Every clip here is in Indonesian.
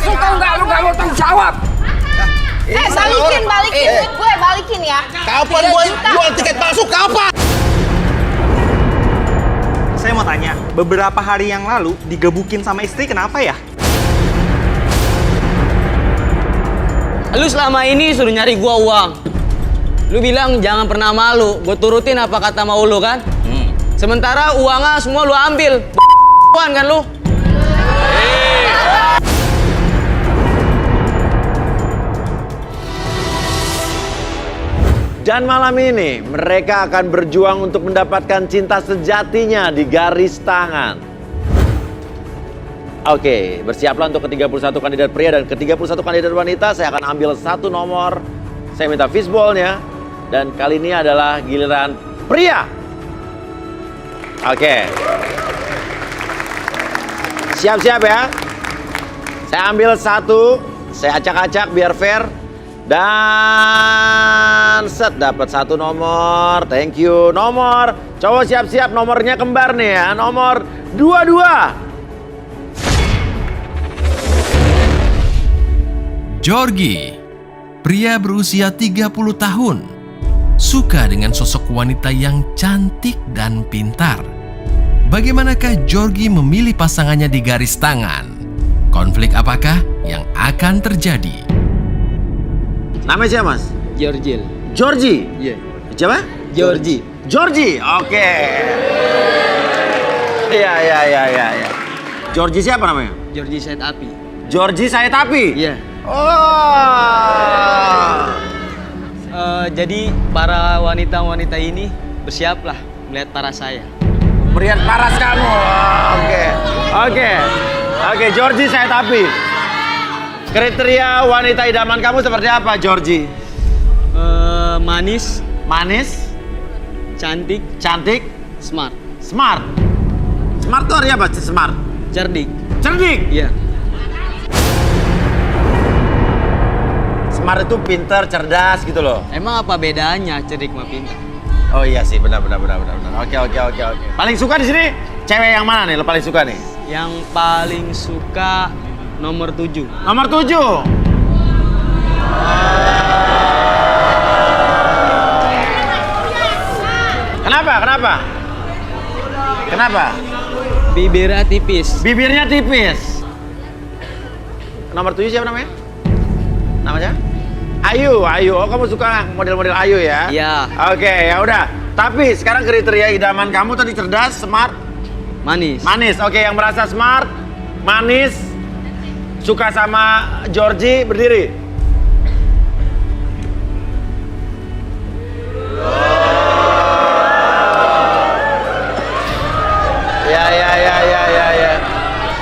masuk tau nggak? Lu nggak mau tanggung jawab. Balikin duit gue, balikin ya. Kapan gue jual tiket masuk, kapan? Saya mau tanya, beberapa hari yang lalu digebukin sama istri kenapa ya? Lu selama ini suruh nyari gua uang. Lu bilang jangan pernah malu, gua turutin apa kata mau lu kan? Sementara uangnya semua lu ambil. Kan lu? Dan malam ini mereka akan berjuang untuk mendapatkan cinta sejatinya di garis tangan. Oke, bersiaplah untuk ke-31 kandidat pria dan ke-31 kandidat wanita. Saya akan ambil satu nomor. Saya minta fishball-nya. Dan kali ini adalah giliran pria. Oke. Siap-siap ya. Saya ambil satu. Saya acak-acak biar fair. Dan set, dapat satu nomor. Thank you. Nomor. Cowok siap-siap, nomornya kembar nih ya. Nomor 22. Georgie, pria berusia 30 tahun, suka dengan sosok wanita yang cantik dan pintar. Bagaimanakah Georgie memilih pasangannya di garis tangan? Konflik apakah yang akan terjadi? Namanya siapa, Mas? Georgie. Georgie? Iya. Siapa? Georgie. Georgie, oke. Iya. Georgie siapa namanya? Georgie Said Api. Georgie Said Api? Iya. Oh. Jadi para wanita-wanita ini bersiaplah melihat paras saya. Melihat paras kamu. Oke, Georgie Said Api. Kriteria wanita idaman kamu seperti apa, Georgie? Manis, Manis, cantik, cantik, smart, smart. Smart itu artinya apa? Smart. cerdik. Cerdik. Iya. Smart itu pintar, cerdas gitu loh. Emang apa bedanya cerdik sama pintar? Oh iya sih, benar. Oke. Paling suka di sini cewek yang mana nih? Lo paling suka nih? Yang paling suka nomor 7. Nomor 7. Kenapa? Bibirnya tipis. Bibirnya tipis. Nomor 7 siapa namanya? Namanya? Ayu. Oh, kamu suka model-model Ayu ya? Iya. Oke, ya udah. Tapi sekarang kriteria idaman kamu tadi cerdas, smart, Manis. manis. Oke, yang merasa smart, manis, suka sama Georgie, berdiri. Ya.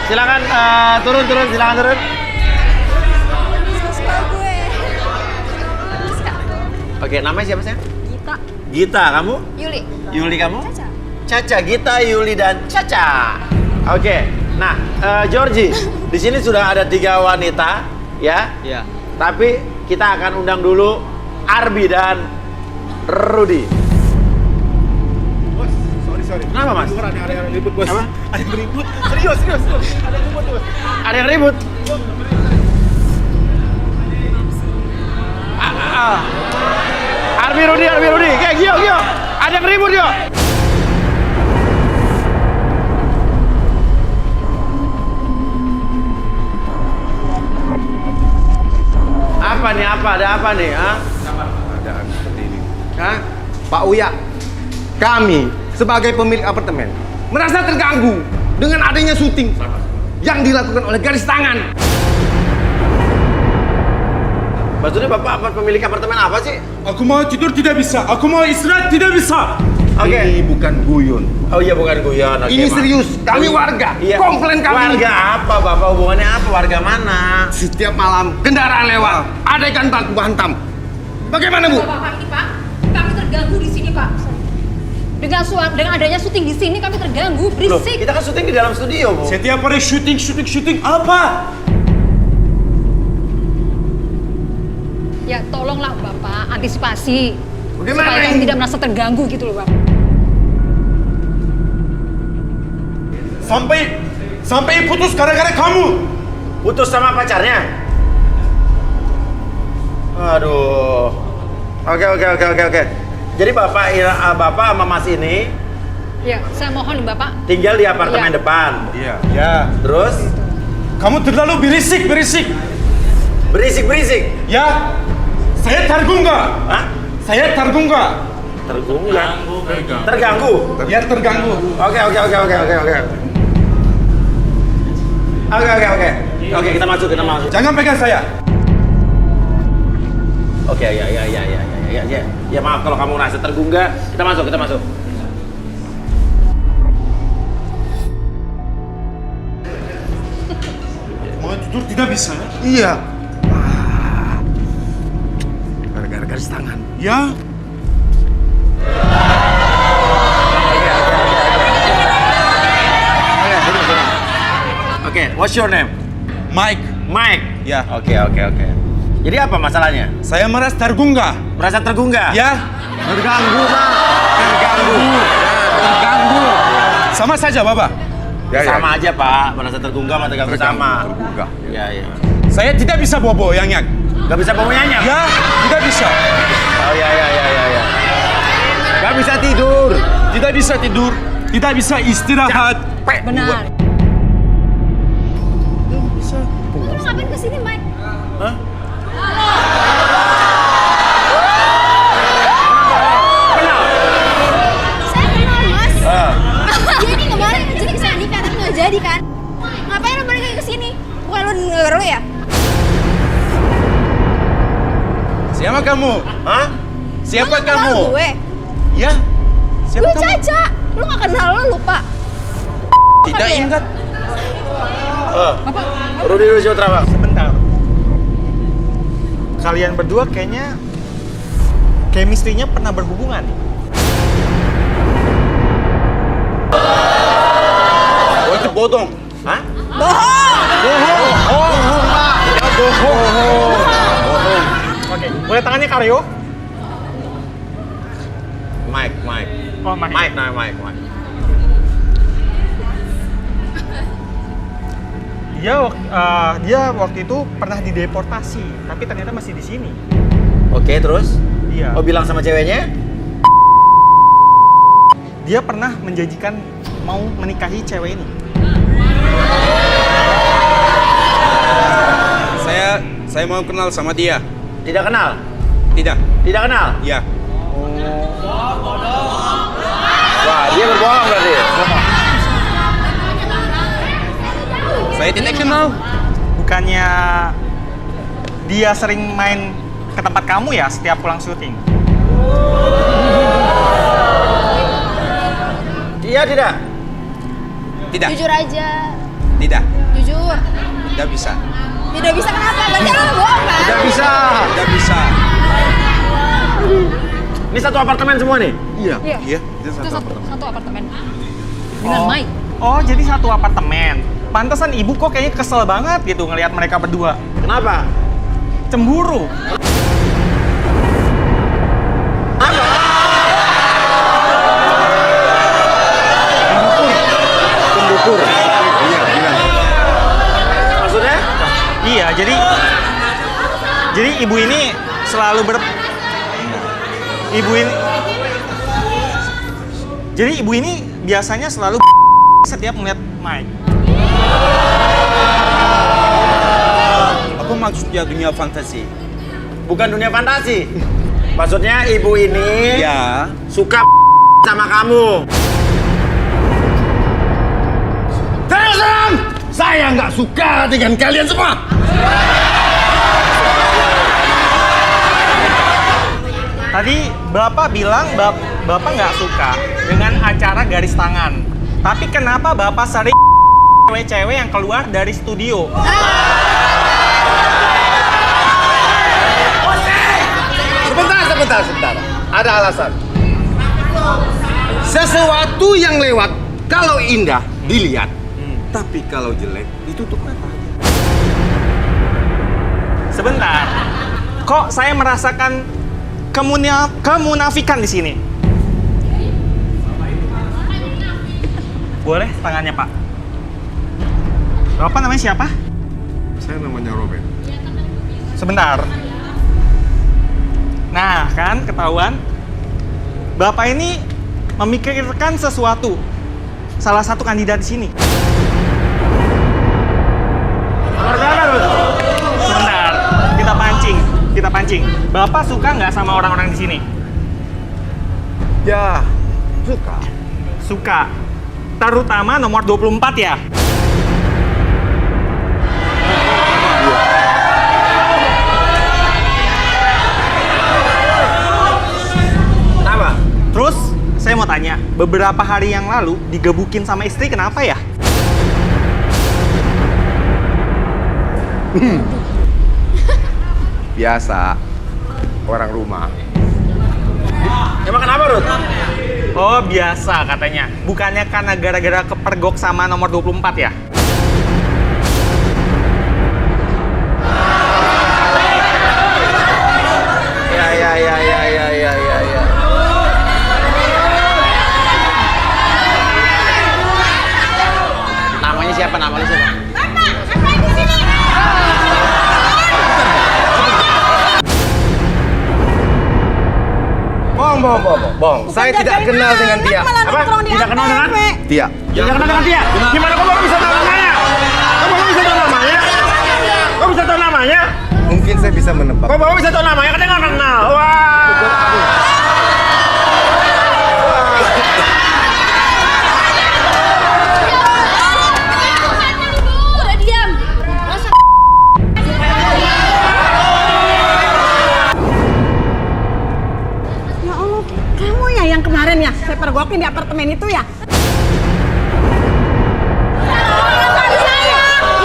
Silakan turun, silakan turun. Suka gue. Oke, namanya siapa sih? Gita. Gita, kamu? Yuli. Yuli kamu? Caca. Caca, Gita, Yuli, dan Caca. Oke, nah Georgie, di sini sudah ada 3 wanita, ya. Iya. Tapi kita akan undang dulu Arbi dan Rudy. Bos, sorry. Kenapa, Mas? Ada yang ribut, bos. Apa? Ada yang ribut. Serius. Ada yang ribut, bos. Ada yang ribut. Arbi, Rudy. Kayak Gio. Ada yang ribut, Gio. Ada apa nih? Keadaan seperti ini. Hah? Pak Uya, kami sebagai pemilik apartemen merasa terganggu dengan adanya syuting yang dilakukan oleh garis tangan. Maksudnya Bapak pemilik apartemen apa sih? Aku mau tidur tidak bisa, aku mau istirahat tidak bisa. Oke. Ini bukan guyon. Oh iya, bukan guyon. Oke, Ini Mas. serius. Kami warga. Iya. Komplain kami. Warga apa, Bapak? Hubungannya apa? Warga mana? Setiap malam kendaraan lewat, ada ikan baku hantam. Bagaimana, Bu? Bapak ini, Pak, kami terganggu di sini, Pak. Dengan adanya syuting di sini kami terganggu, Loh, berisik. kita kan syuting di dalam studio, Bu. Setiap hari syuting apa? Ya tolonglah Bapak antisipasi. Bagaimana supaya ini? kami tidak merasa terganggu gitu loh, Bapak. Sampai putus gara-gara kamu. Putus sama pacarnya? Aduh. Oke. Jadi Bapak sama Mas ini Ya, saya mohon Bapak. tinggal di apartemen Iya. depan. Iya. Ya. Terus Kamu terlalu berisik. berisik. Ya. Saya terganggu. Hah? Saya terganggu. Terganggu? Ya terganggu. Oke. Oke, kita masuk. Jangan pegang saya. Oke, ya. Ya maaf kalau kamu merasa terganggu. Kita masuk. Mau tidur tidak bisa. Iya. Gara-gara garis tangan. Ya. Oke, what's your name? Mike. Mike. Ya. Oke. Jadi apa masalahnya? Saya merasa terganggu. Merasa terganggu? Ya. Terganggu, Pak. Terganggu. Sama saja, Bapak. Sama aja, Pak. Merasa terganggu sama terganggu sama. Ya. Saya tidak bisa bobo yang Gak bisa bawa nyanyi? Ya, tidak bisa. Oh, ya. Gak bisa tidur. Tidak bisa tidur. Tidak bisa istirahat. Benar. Lu ngapain kesini, Mike? Hah? Saya kenal, Mas. Ah. Jadi kemarin jadi kesana nikah tapi nggak jadi kan? Ngapain lu balik lagi ke sini? Bukan lu denger lu ya? Siapa kamu? Hah? Siapa Lu nggak kenal kamu? gue. Ya. Siapa Gue kamu? Caca. Lu nggak kenal lu lupa. Tidak ya? ingat. Rudi Rusyotra, Bang. Sebentar. Kalian berdua kayaknya chemistry-nya pernah berhubungan. Oh, itu bodoh. Hah? Oke, boleh tangannya Karyo? Mike. Oh, Mike. Mike. Dia waktu itu pernah dideportasi, tapi ternyata masih di sini. Oke, terus? Iya. Oh, bilang sama ceweknya? Dia pernah menjanjikan mau menikahi cewek ini. Saya mau kenal sama dia. Tidak kenal? Tidak. Tidak kenal? Ya. Wah, dia berbohong berarti. Saya tidak kenal. Bukannya dia sering main ke tempat kamu ya setiap pulang syuting? Iya, tidak? Tidak. Jujur aja. Tidak. Jujur. Tidak bisa. Tidak bisa kenapa? Berarti lu bohong kan? Tidak bisa. Tidak bisa. Ini satu apartemen semua nih? Iya. Iya. Itu satu apartemen. Dengan Mike. Oh, jadi satu apartemen. Pantesan ibu kok kayaknya kesel banget gitu ngelihat mereka berdua. Kenapa? Cemburu. Pendukur. Maksudnya? Iya, jadi ibu ini selalu Jadi ibu ini biasanya selalu setiap melihat Mike. Apa maksudnya dunia fantasi? Bukan dunia fantasi. Maksudnya ibu ini Ya. suka sama kamu. Terus terang, saya nggak suka dengan kalian semua. Tadi Bapak bilang Bapak nggak suka dengan acara garis tangan. Tapi kenapa Bapak sering cewek-cewek yang keluar dari studio? Sebentar. Ada alasan. Sesuatu yang lewat, kalau indah dilihat, tapi kalau jelek ditutup mata. Sebentar. Kok saya merasakan kemunafikan di sini? Boleh tangannya, Pak? Bapak namanya siapa? Saya namanya Robert. Sebentar. Nah, kan ketahuan. Bapak ini memikirkan sesuatu. Salah satu kandidat di sini. Sebentar, kita pancing. Bapak suka nggak sama orang-orang di sini? Ya, suka. Suka. Terutama nomor 24 ya? Kenapa? Terus, saya mau tanya, beberapa hari yang lalu digebukin sama istri kenapa ya? Biasa. Orang rumah. Emang kenapa, Rut? Oh, biasa katanya. Bukannya karena gara-gara kepergok sama nomor 24 ya? Ya. Namanya siapa? Bong. Saya tidak kenal dengan dia. Apa? Tidak kenal dengan? Dia. Tidak kenal dengan dia? Gimana kok baru bisa tahu namanya? Kok bisa tahu namanya? Mungkin saya bisa menebak. Kok baru bisa tahu namanya? Katanya nggak kenal. Wah. Udah diam. Masa Ya Allah, kamu ya yang kemarin ya saya pergokin di apartemen itu ya?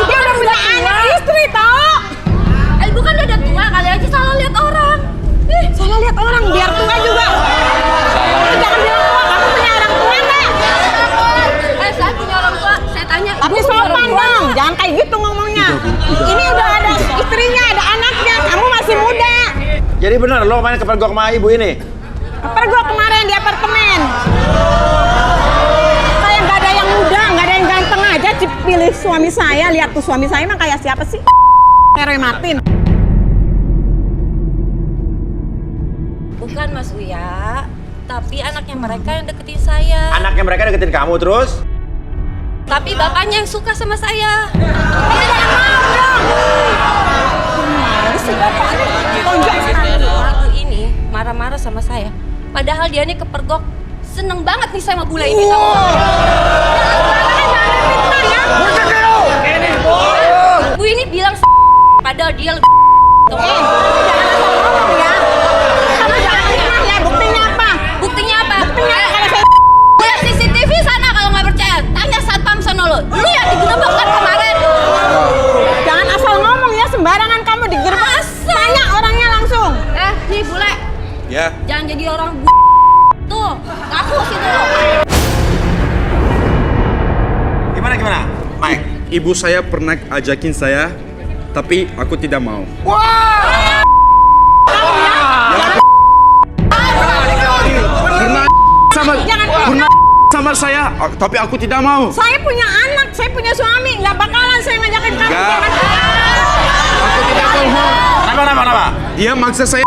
Dia udah punya anak istri tau? Ibu kan udah tua, kali aja salah lihat orang. Salah lihat orang, biar tua juga. Jangan bilang tua, kamu punya orang tua nggak? Saya punya orang tua, saya tanya. Tapi Ibu punya sopan orang tua dong, nggak? jangan kayak gitu ngomongnya. Ini udah ada istrinya, ada anaknya, kamu masih muda. Jadi benar lo main kepergok sama ibu ini? Pergok kemarin di apartemen. Kayak nggak ada yang muda, nggak ada yang ganteng aja. Pilih suami saya, lihat tuh suami saya emang kayak siapa sih? Roy Martin. Bukan Mas Uya, tapi anaknya mereka yang deketin saya. Anaknya mereka deketin kamu terus? Tapi bapaknya yang suka sama saya. Si bapaknya tonjok sekali. Lagu ini marah-marah sama saya. Padahal dia ini kepergok. Seneng banget nih sama bule ini. Bu ini bilang padahal dia lebih Buktinya apa? Buktinya apa? Kalau saya Lihat CCTV sana kalau nggak percaya. Tanya Satpam sono lo. Lu yang digerebek kan kemarin. jangan asal ngomong ya, sembarangan kamu digerebek. Tanya orangnya langsung. Nih bule. Ya. Jangan jadi orang tuh. Ngaku situ lo. Gimana? Mike? Ibu saya pernah ajakin saya, tapi aku tidak mau. Pernah sama saya, tapi aku tidak mau. Saya punya anak, saya punya suami, nggak bakalan saya ngajakin kamu. Nggak. Jangan. Aku tidak bohong. Kenapa? Dia maksa saya.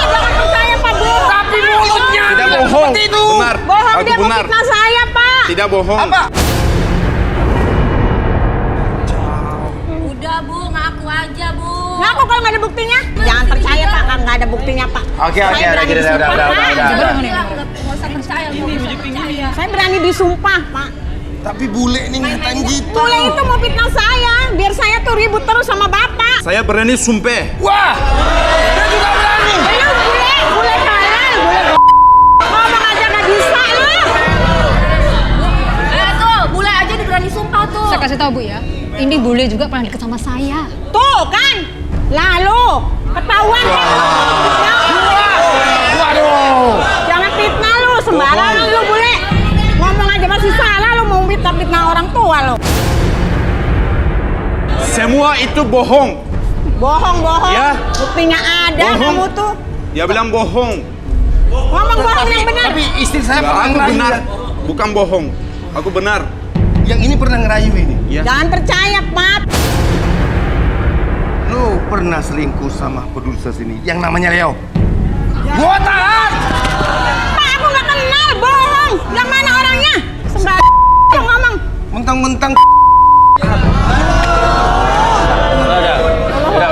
Jangan percaya Pak Bu. Tapi mulutnya Tidak bilang bohong. seperti itu. Benar. Bohong, Aku dia mau benar. fitnah saya Pak. Tidak bohong. Apa? Udah bu, ngaku aja bu. Ngaku kalau nggak ada buktinya? Jangan percaya Pak, kan nggak ada buktinya Pak. Oke, Saya udah, berani udah, disumpah, udah. Pak. Nggak usah percaya, Bu. Nggak usah percaya. Saya berani disumpah Pak. Tapi bule nih ngatain gitu. Boleh itu mau fitnah saya, biar saya tuh ribut terus sama Bapak. Saya berani sumpah. Wah, dia juga berani. Ayo bule kalian, bule ngomong aja nggak bisa lah. Tuh, bule aja udah berani sumpah tuh. Saya kasih tahu Bu ya, ini bule juga pernah deket sama saya. Tuh kan, lalu ketahuan kan lu fitnah. Waduh. Jangan fitnah lu, sembarangan lu bule. Ngomong aja masih salah lu mau fitnah orang tua lu. Semua itu bohong. Bohong. Ya. Buktinya ada Bohong. kamu tuh. Dia bilang bohong. Ngomong bohong yang benar. Tapi istri saya Nggak, pernah aku ngerayu benar. ya. bukan bohong. Aku benar. Yang ini pernah ngerayu ini. Iya. Jangan percaya, Pak. Lu pernah selingkuh sama produser sini yang namanya Leo? Gua tahan! Pak, aku nggak kenal, bohong. Yang mana orangnya? Sembarangan ngomong. Mentang-mentang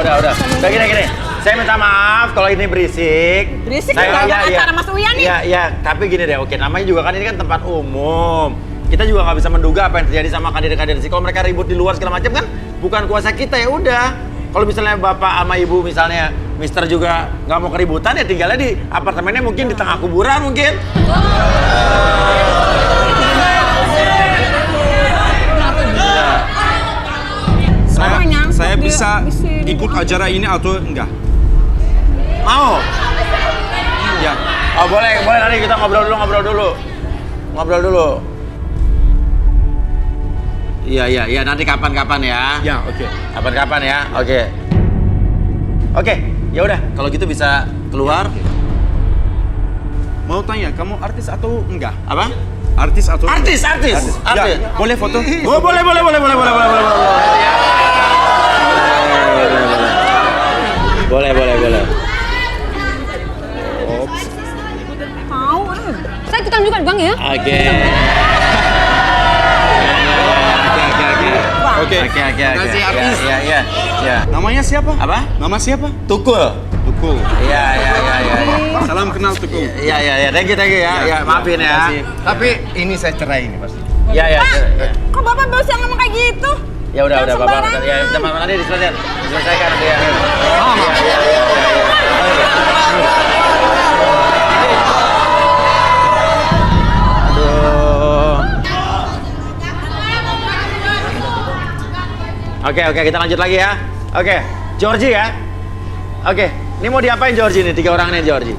Udah. Gini. Saya minta maaf kalau ini berisik. Berisik juga acara Mas Uyan nih. Iya, tapi gini deh, oke, namanya juga kan ini kan tempat umum. Kita juga nggak bisa menduga apa yang terjadi sama kandidat-kandidat. Kalau mereka ribut di luar segala macam kan bukan kuasa kita, ya udah. Kalau misalnya bapak sama ibu misalnya, Mister juga nggak mau keributan ya tinggalnya di apartemennya mungkin di tengah kuburan mungkin. Saya bisa ikut acara ini atau enggak? Mau? Ya. Oh boleh nanti kita ngobrol dulu. Iya, nanti kapan-kapan ya. Ya, oke. Kapan-kapan ya, oke. Ya udah, kalau gitu bisa keluar. Mau tanya, kamu artis atau enggak? Apa? Artis atau Artis. Ya, boleh foto? Oh, boleh. Boleh. Saya ikutan juga Bang ya. Oke. Kasih artis. Iya. Namanya siapa? Apa? Nama siapa? Tukul. Tukul. Iya. Salam kenal Tukul. Iya. Thank you ya. Ya, maafin ya. tapi ini saya cerai ini pasti. Iya. Kok Bapak bisa ngomong kayak gitu? Ya udah Yang Bapak. sembarangan. Ya, teman nanti diselesaikan nanti ya. Iya. Aduh. Oke, kita lanjut lagi ya. Oke, Georgie ya. Oke, ini mau diapain Georgie nih? 3 orang nih Georgie.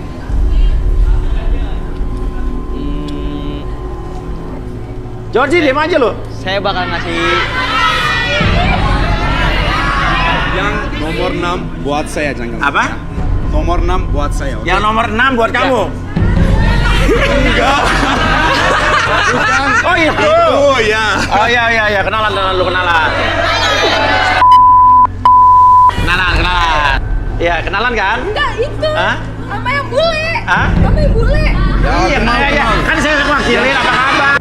Georgie, diam aja lo. Saya bakal ngasih Yang nomor 6 buat saya, jangan. Apa? Nomor 6 buat saya. oke? Yang nomor 6 buat kamu. Enggak. Bukan. Oh itu. Oh ya. Oh iya, kenalan. Iya, kenalan kan? Enggak, itu. Hah? Sama yang bule. Hah? Sama yang bule. Iya. Kan saya wakilin apa kabar?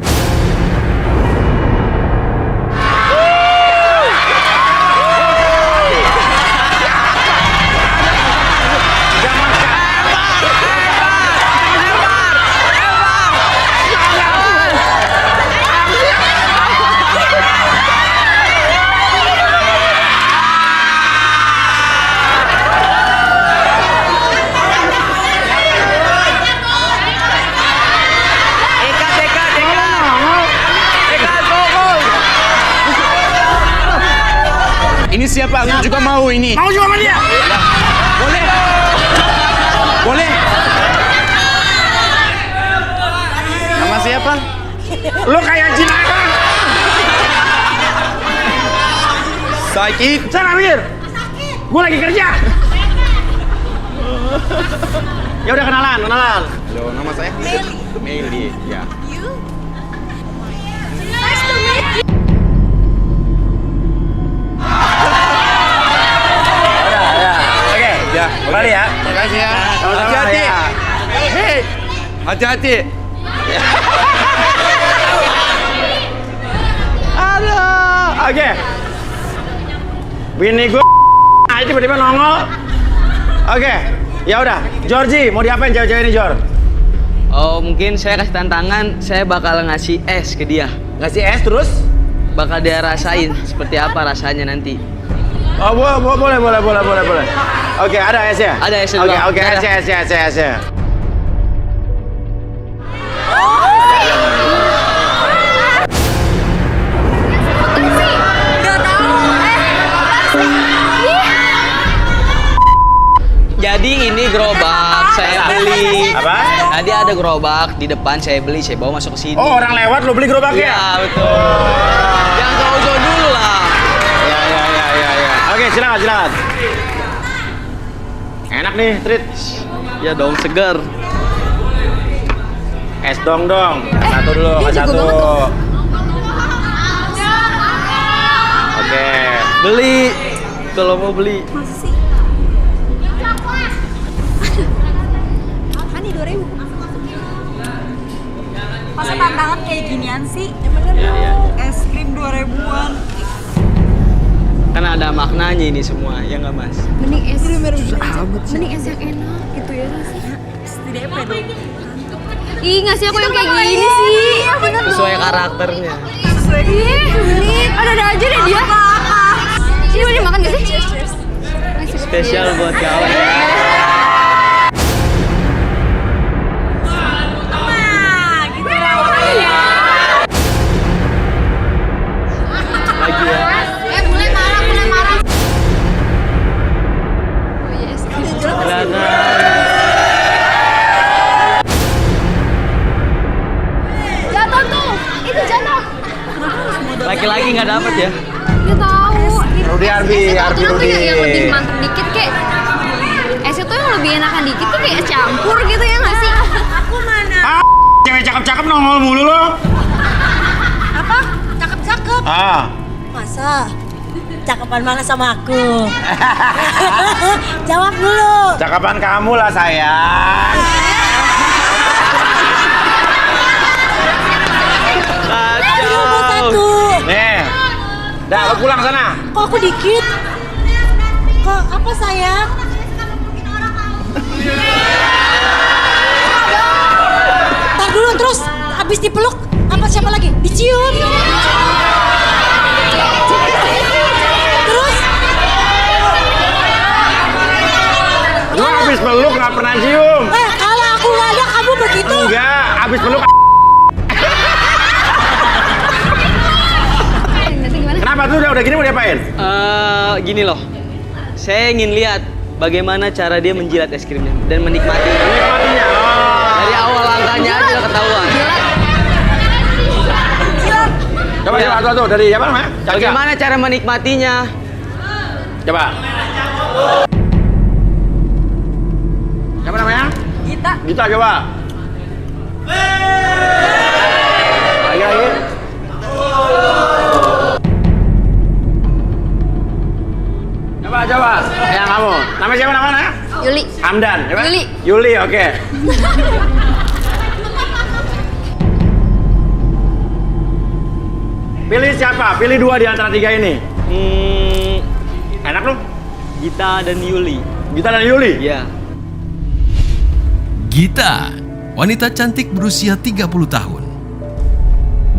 Ini siapa? Aku juga mau ini. Mau juga sama dia? Boleh. Nama siapa? Lu kayak jin apa? Sakit. Sana Mir. Gue lagi kerja. Ya udah kenalan. Halo, nama saya Meli. Ya. Nice to meet you. Oke. Ya, Kembali ya. Makasih ya. Sama-sama Hati-hati. ya. Hei. Hati-hati. Aduh. Oke. Bini gue tiba-tiba nongol. Oke. Ya udah. Georgie, mau diapain cewek-cewek ini, Jor? Oh, mungkin saya kasih tantangan, saya bakal ngasih es ke dia. Ngasih es terus? Bakal dia rasain seperti apa rasanya nanti. Oh, boleh. Oke, ada esnya? Ada esnya juga. Oke, Ada. esnya. Jadi ini gerobak saya beli. Apa? Tadi ada gerobak di depan saya beli, saya bawa masuk ke sini. Oh, orang lewat lo beli gerobaknya? Iya, betul. Jangan jauh-jauh dulu lah. Ya. Oke, silakan. Enak nih, Trit. Ya dong, segar. Es dong. satu dulu, Dia kasih jago satu. banget loh. Oke. Beli. Kalau mau beli. Masa sih? Apaan nih 2.000? Masa tantangan kayak ginian sih? Es krim 2.000-an. Kan ada maknanya ini semua, ya nggak Mas? Mending es mending es yang enak gitu ya sih. DP dong. Ih, ngasih aku yang kayak gini sih. Iya bener dong. Sesuai karakternya. Ih, sulit. Ada aja deh dia. Ini boleh makan gak sih? Spesial buat kawan. Lagi ya. Mulai marah. Oh yes. Jatuh tuh. Itu jatuh. Laki-laki nggak dapet ya? Dia tahu. Rudi Arbi, Arbi Rudi. Yang lebih mantep dikit kek. Es itu yang lebih enakan dikit tuh kayak campur gitu ya nggak sih? Aku mana? Cewek cakep-cakep nongol mulu lo. Apa? Cakep-cakep. Masa? Cakepan mana sama aku? Jawab dulu. Cakapan kamu lah sayang. Satu. Nih. Dah, lo pulang sana. Kok aku dikit? Kok apa sayang? Tar dulu terus. Habis dipeluk. Apa siapa lagi? Dicium. Terus? Gua habis peluk nggak pernah cium. Kalau aku nggak ada kamu begitu? Enggak, habis peluk. Kenapa tuh udah gini mau diapain? Gini loh. Saya ingin lihat bagaimana cara dia menjilat es krimnya dan menikmatinya. Menikmatinya. Dari awal langkahnya aja udah ketahuan. Coba tuh dari apa namanya? Caca. Bagaimana cara menikmatinya? Coba. Siapa namanya? Gita coba. Lagi. Coba. Yang kamu. Namanya siapa namanya? Yuli. Hamdan. Coba. Yuli, oke. Pilih siapa? Pilih 2 di antara 3 ini. Enak lu? Gita dan Yuli. Gita dan Yuli? Iya. Gita, wanita cantik berusia 30 tahun.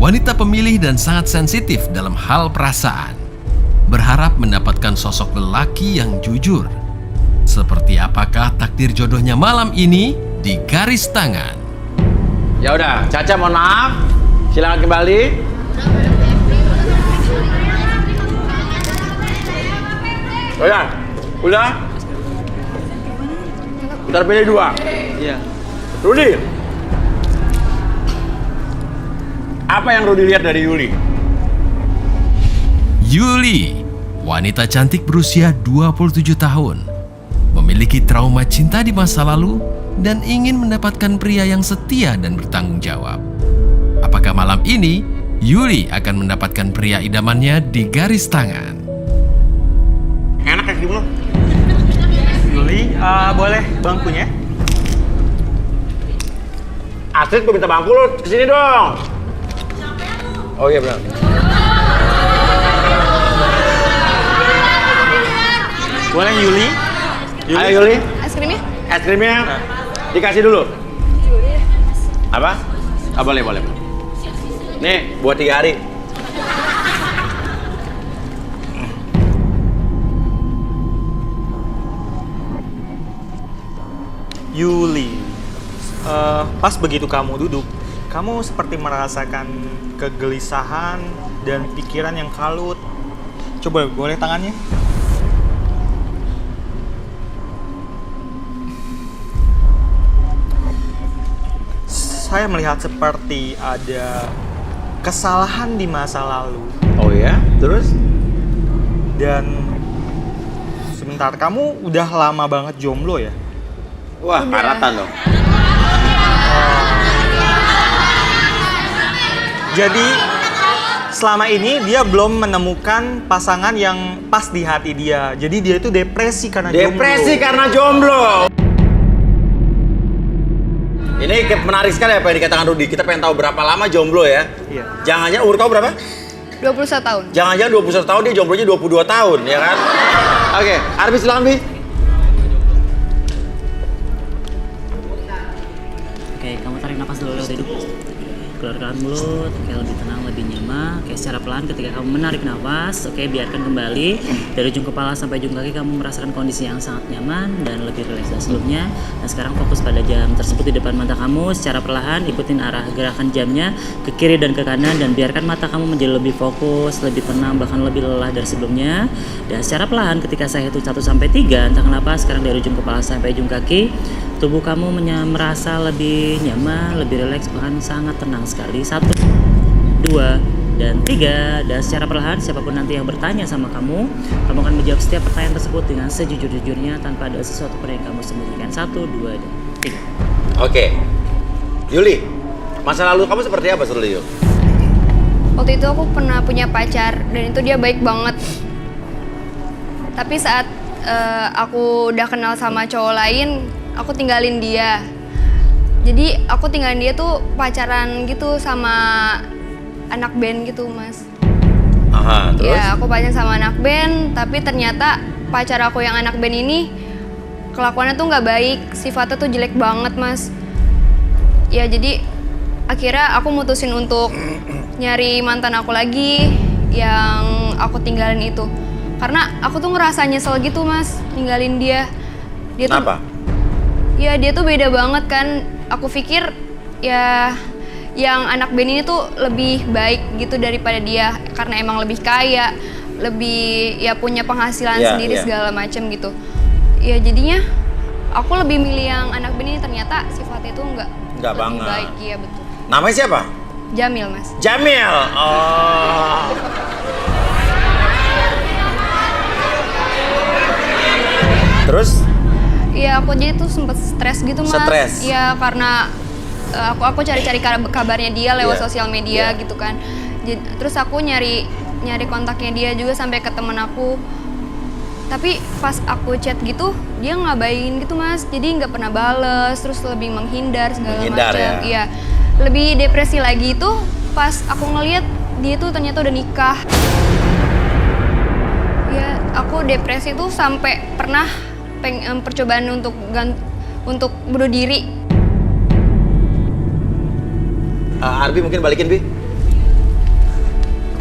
Wanita pemilih dan sangat sensitif dalam hal perasaan. Berharap mendapatkan sosok lelaki yang jujur. Seperti apakah takdir jodohnya malam ini di Garis Tangan? Ya udah, Caca mohon maaf. Silakan kembali. Udah? Bentar pilih 2. Iya. Rudi. Apa yang Rudi lihat dari Yuli? Yuli, wanita cantik berusia 27 tahun. Memiliki trauma cinta di masa lalu dan ingin mendapatkan pria yang setia dan bertanggung jawab. Apakah malam ini Yuli akan mendapatkan pria idamannya di Garis Tangan? Enak kayak gimana? Yuli, boleh bangkunya? Astrid, gue minta bangku lu kesini dong. Oh iya benar. Boleh Yuli? Ayo Yuli. Es krimnya? Es krimnya dikasih dulu. Apa? Boleh. Nih, buat 3 hari. Yuli, pas begitu kamu duduk, kamu seperti merasakan kegelisahan dan pikiran yang kalut. Coba boleh tangannya? Saya melihat seperti ada kesalahan di masa lalu. Oh ya? Terus? Dan sebentar, kamu udah lama banget jomblo ya? Wah, karatan dong. Jadi selama ini dia belum menemukan pasangan yang pas di hati dia. Jadi dia itu depresi karena jomblo. Ini menarik sekali apa yang dikatakan Rudi. Kita pengen tahu berapa lama jomblo ya. Iya. Jangan-jangan umur kau berapa? 21 tahun. Jangan-jangan 21 tahun, dia jomblonya 22 tahun, ya kan? Oke, Arbi silakan, Bi. Oke, kamu tarik nafas dulu lewat hidung. Keluarkan mulut, kayak lebih tenang, lebih nyaman. Kayak secara pelan ketika kamu menarik nafas, oke, biarkan kembali dari ujung kepala sampai ujung kaki kamu merasakan kondisi yang sangat nyaman dan lebih rileks dari sebelumnya. Dan sekarang fokus pada jam tersebut di depan mata kamu secara perlahan, ikutin arah gerakan jamnya ke kiri dan ke kanan dan biarkan mata kamu menjadi lebih fokus, lebih tenang, bahkan lebih lelah dari sebelumnya. Dan secara perlahan ketika saya hitung 1 sampai 3, entah kenapa sekarang dari ujung kepala sampai ujung kaki, tubuh kamu merasa lebih nyaman, lebih rileks, bahkan sangat tenang sekali. 1, 2, dan 3. Dan secara perlahan siapapun nanti yang bertanya sama kamu akan menjawab setiap pertanyaan tersebut dengan sejujur-jujurnya tanpa ada sesuatu pun yang kamu sembunyikan. 1, 2, dan 3. Oke. Yuli, masa lalu kamu seperti apa sebelum Yuli? Waktu itu aku pernah punya pacar dan itu dia baik banget. Tapi saat aku udah kenal sama cowok lain, aku tinggalin dia. Jadi aku tinggalin dia tuh pacaran gitu sama anak band gitu, Mas. Aha, terus? Ya, aku pacaran sama anak band, tapi ternyata pacar aku yang anak band ini kelakuannya tuh nggak baik, sifatnya tuh jelek banget, Mas. Ya, jadi akhirnya aku mutusin untuk nyari mantan aku lagi yang aku tinggalin itu. Karena aku tuh ngerasa nyesel gitu, Mas, ninggalin dia. Kenapa? Ya, dia tuh beda banget kan. Aku pikir ya yang anak band ini tuh lebih baik gitu daripada dia karena emang lebih kaya, lebih ya punya penghasilan sendiri segala macam gitu. Ya jadinya aku lebih milih yang anak band ini, ternyata sifatnya tuh enggak lebih banget. Baik, iya betul. Namanya siapa? Jamil, Mas. Jamil. Oh. Terus? Iya, aku jadi tuh sempet stres gitu, Mas. Stres? Iya, karena aku cari-cari kabarnya dia lewat sosial media gitu kan. Terus aku nyari kontaknya dia juga sampai ke temen aku. Tapi pas aku chat gitu, dia ngabain gitu, Mas. Jadi nggak pernah bales, terus lebih menghindar segala macam. Iya. Lebih depresi lagi itu pas aku ngeliat dia tuh ternyata udah nikah. Ya, aku depresi tuh sampai pernah percobaan untuk bunuh diri. Arbi mungkin balikin, Bi.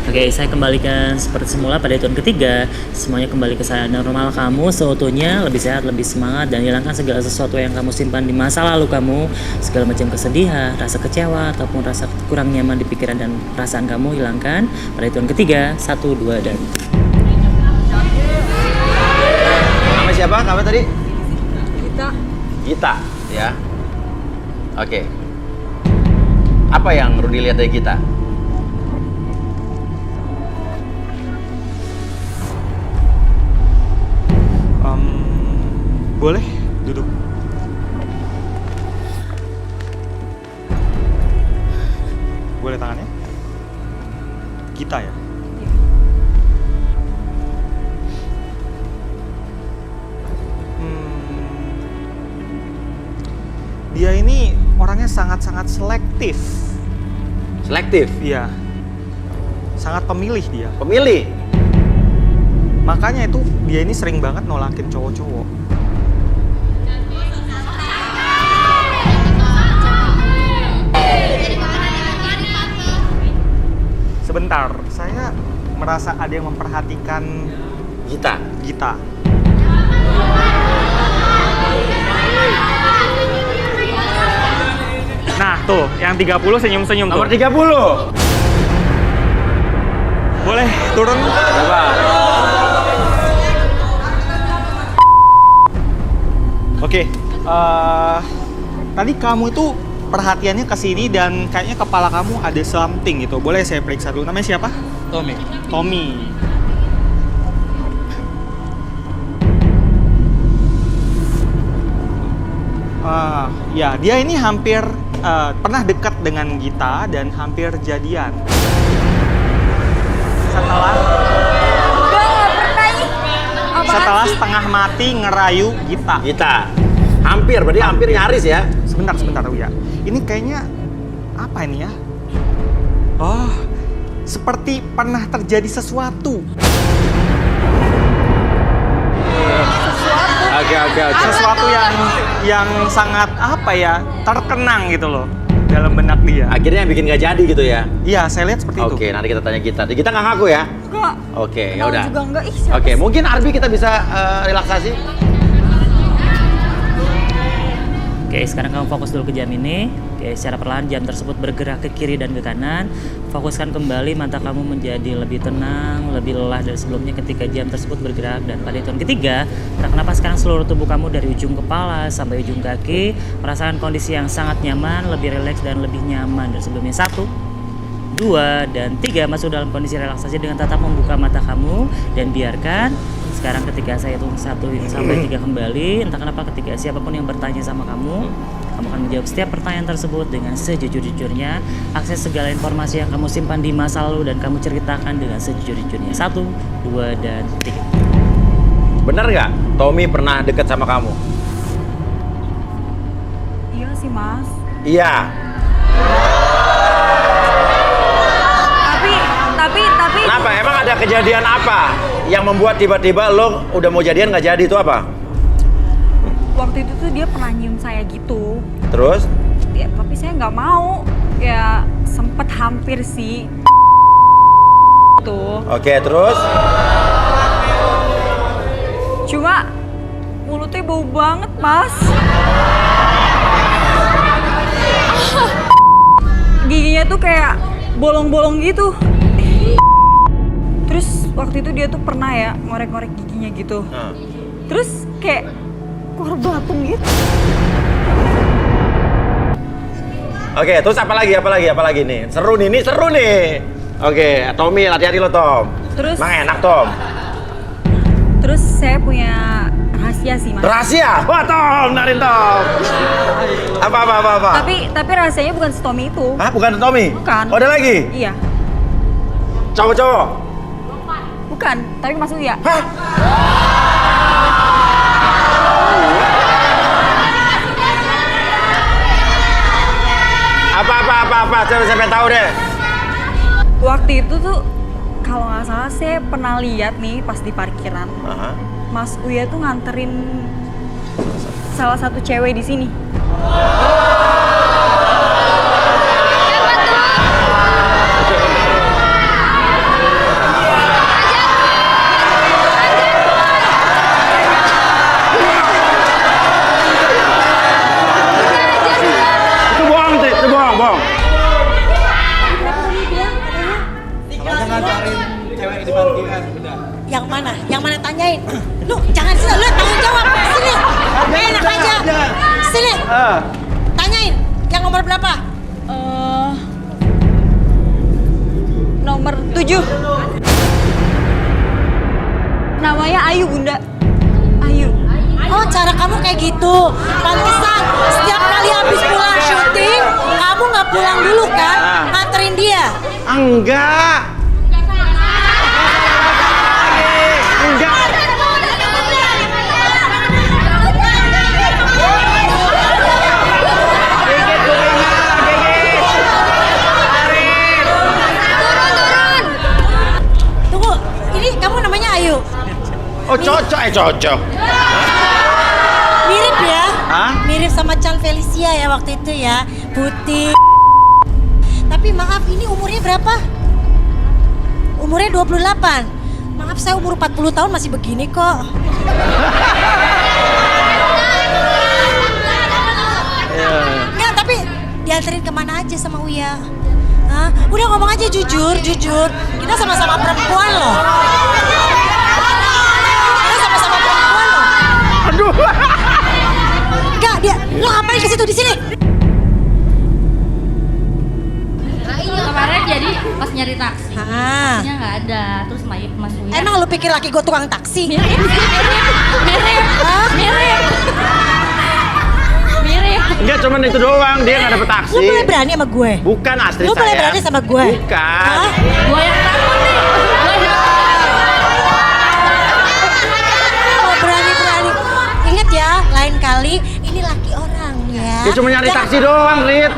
Oke, saya kembalikan seperti semula pada hitungan ketiga. Semuanya kembali ke keadaan normal kamu seutuhnya, lebih sehat, lebih semangat, dan hilangkan segala sesuatu yang kamu simpan di masa lalu kamu. Segala macam kesedihan, rasa kecewa, ataupun rasa kurang nyaman di pikiran dan perasaan kamu, hilangkan pada hitungan ketiga. 1, 2, dan... Nama siapa? Kamu tadi? Gita. Gita, ya. Oke. Apa yang Rudi lihat dari Gita? Boleh duduk. Boleh tangannya? Gita ya? Iya. Dia ini orangnya sangat-sangat selektif. Selektif? Iya. Sangat pemilih dia. Pemilih? Makanya itu dia ini sering banget nolakin cowok-cowok. Sebentar, saya merasa ada yang memperhatikan Gita. Nah, tuh, yang 30 senyum-senyum tuh. Nomor 30. Boleh turun? Coba. Oke, tadi kamu itu perhatiannya ke sini dan kayaknya kepala kamu ada something gitu. Boleh saya periksa dulu. Namanya siapa? Tommy. Tommy. Ya, dia ini hampir pernah dekat dengan Gita dan hampir jadian. Setelah setelah setengah mati ngerayu Gita. Gita. Hampir, berarti hampir nyaris ya. Sebentar Uya. Ini kayaknya apa ini ya? Oh, seperti pernah terjadi sesuatu. Oke. Sesuatu yang sangat apa ya, terkenang gitu loh dalam benak dia. Akhirnya yang bikin nggak jadi gitu ya? Iya, saya lihat seperti itu. Oke, nanti kita tanya Gita. Gita nggak ngaku ya? Enggak. Oke, ya udah. Juga enggak. Ih, siapa Oke, sih? mungkin Arbi kita bisa relaksasi. Oke, sekarang kamu fokus dulu ke jam ini. Oke, secara perlahan jam tersebut bergerak ke kiri dan ke kanan. Fokuskan kembali mata kamu menjadi lebih tenang, lebih lelah dari sebelumnya ketika jam tersebut bergerak. Dan pada hitungan ketiga, entah kenapa sekarang seluruh tubuh kamu dari ujung kepala sampai ujung kaki merasakan kondisi yang sangat nyaman, lebih rileks dan lebih nyaman dari sebelumnya. 1, 2, dan 3 masuk dalam kondisi relaksasi dengan tetap membuka mata kamu dan biarkan. Sekarang ketika saya hitung 1 sampai 3 kembali, entah kenapa ketika siapapun yang bertanya sama kamu akan menjawab setiap pertanyaan tersebut dengan sejujur-jujurnya. Akses segala informasi yang kamu simpan di masa lalu dan kamu ceritakan dengan sejujur-jujurnya. 1, 2, dan 3. Bener nggak? Tommy pernah deket sama kamu? Iya sih, Mas. Iya. Tapi Kenapa? Emang ada kejadian apa yang membuat tiba-tiba lo udah mau jadian nggak jadi, itu apa? waktu itu tuh dia pernah nyium saya gitu. Terus? Ya, tapi saya nggak mau. Ya sempet hampir sih. Tuh. Oke, terus? Cuma mulutnya bau banget, Mas. Giginya tuh kayak bolong-bolong gitu. Terus waktu itu dia tuh pernah ya ngorek-ngorek giginya gitu. Terus kayak keluar belatung gitu. Oke, terus apa lagi nih? Seru nih, seru nih. Oke, Tommy, hati-hati lo, Tom. Terus? Emang enak, Tom? Terus saya punya rahasia sih, Mas. Rahasia? Wah, Tom, narin Tom. Apa? Tapi rahasianya bukan si Tommy itu. Hah, bukan Tommy? Bukan. Oh, ada lagi? Iya. Cowok-cowok? Bukan, tapi Mas Uya. Hah? Apa? Saya pengen tahu deh. Waktu itu tuh kalau nggak salah saya pernah lihat nih pas di parkiran. Mas Uya tuh nganterin salah satu cewek di sini. Itu bohong. Yang mana? Yang mana tanyain? Lu jangan sini, lu tanggung jawab. Sini. Enak aja. Sini. Tanyain. Yang nomor berapa? Nomor 7. Namanya Ayu, Bunda. Ayu. Oh, cara kamu kayak gitu. Pantesan setiap kali habis pulang syuting, kamu nggak pulang dulu kan? Nganterin dia. Enggak. Tunggu, ini kamu namanya Ayu? Oh, cocok. Mirip ya? Hah? Mirip sama Chan Felicia ya waktu itu ya, putih. Tapi maaf, ini umurnya berapa? Umurnya 28. Maaf, saya umur 40 tahun masih begini kok. Enggak, tapi dianterin kemana aja sama Uya? Hah? Udah ngomong aja jujur. Kita sama-sama perempuan loh. Kita sama-sama perempuan loh. Aduh. Enggak, dia lo ngapain ke situ di sini? Kemarin jadi pas nyari taksi, taksinya nggak ada, terus Mas Uya. Emang lu pikir laki gue tukang taksi? Mirip. Enggak, cuman itu doang, dia nggak dapet taksi. Lu boleh berani sama gue? Bukan Astrid Lu saya. boleh berani sama gue? Bukan. Hah? Gue yang takut nih. Oh, berani-berani. Ingat ya, lain kali ini laki orang ya. Dia cuma nyari taksi doang, Rit.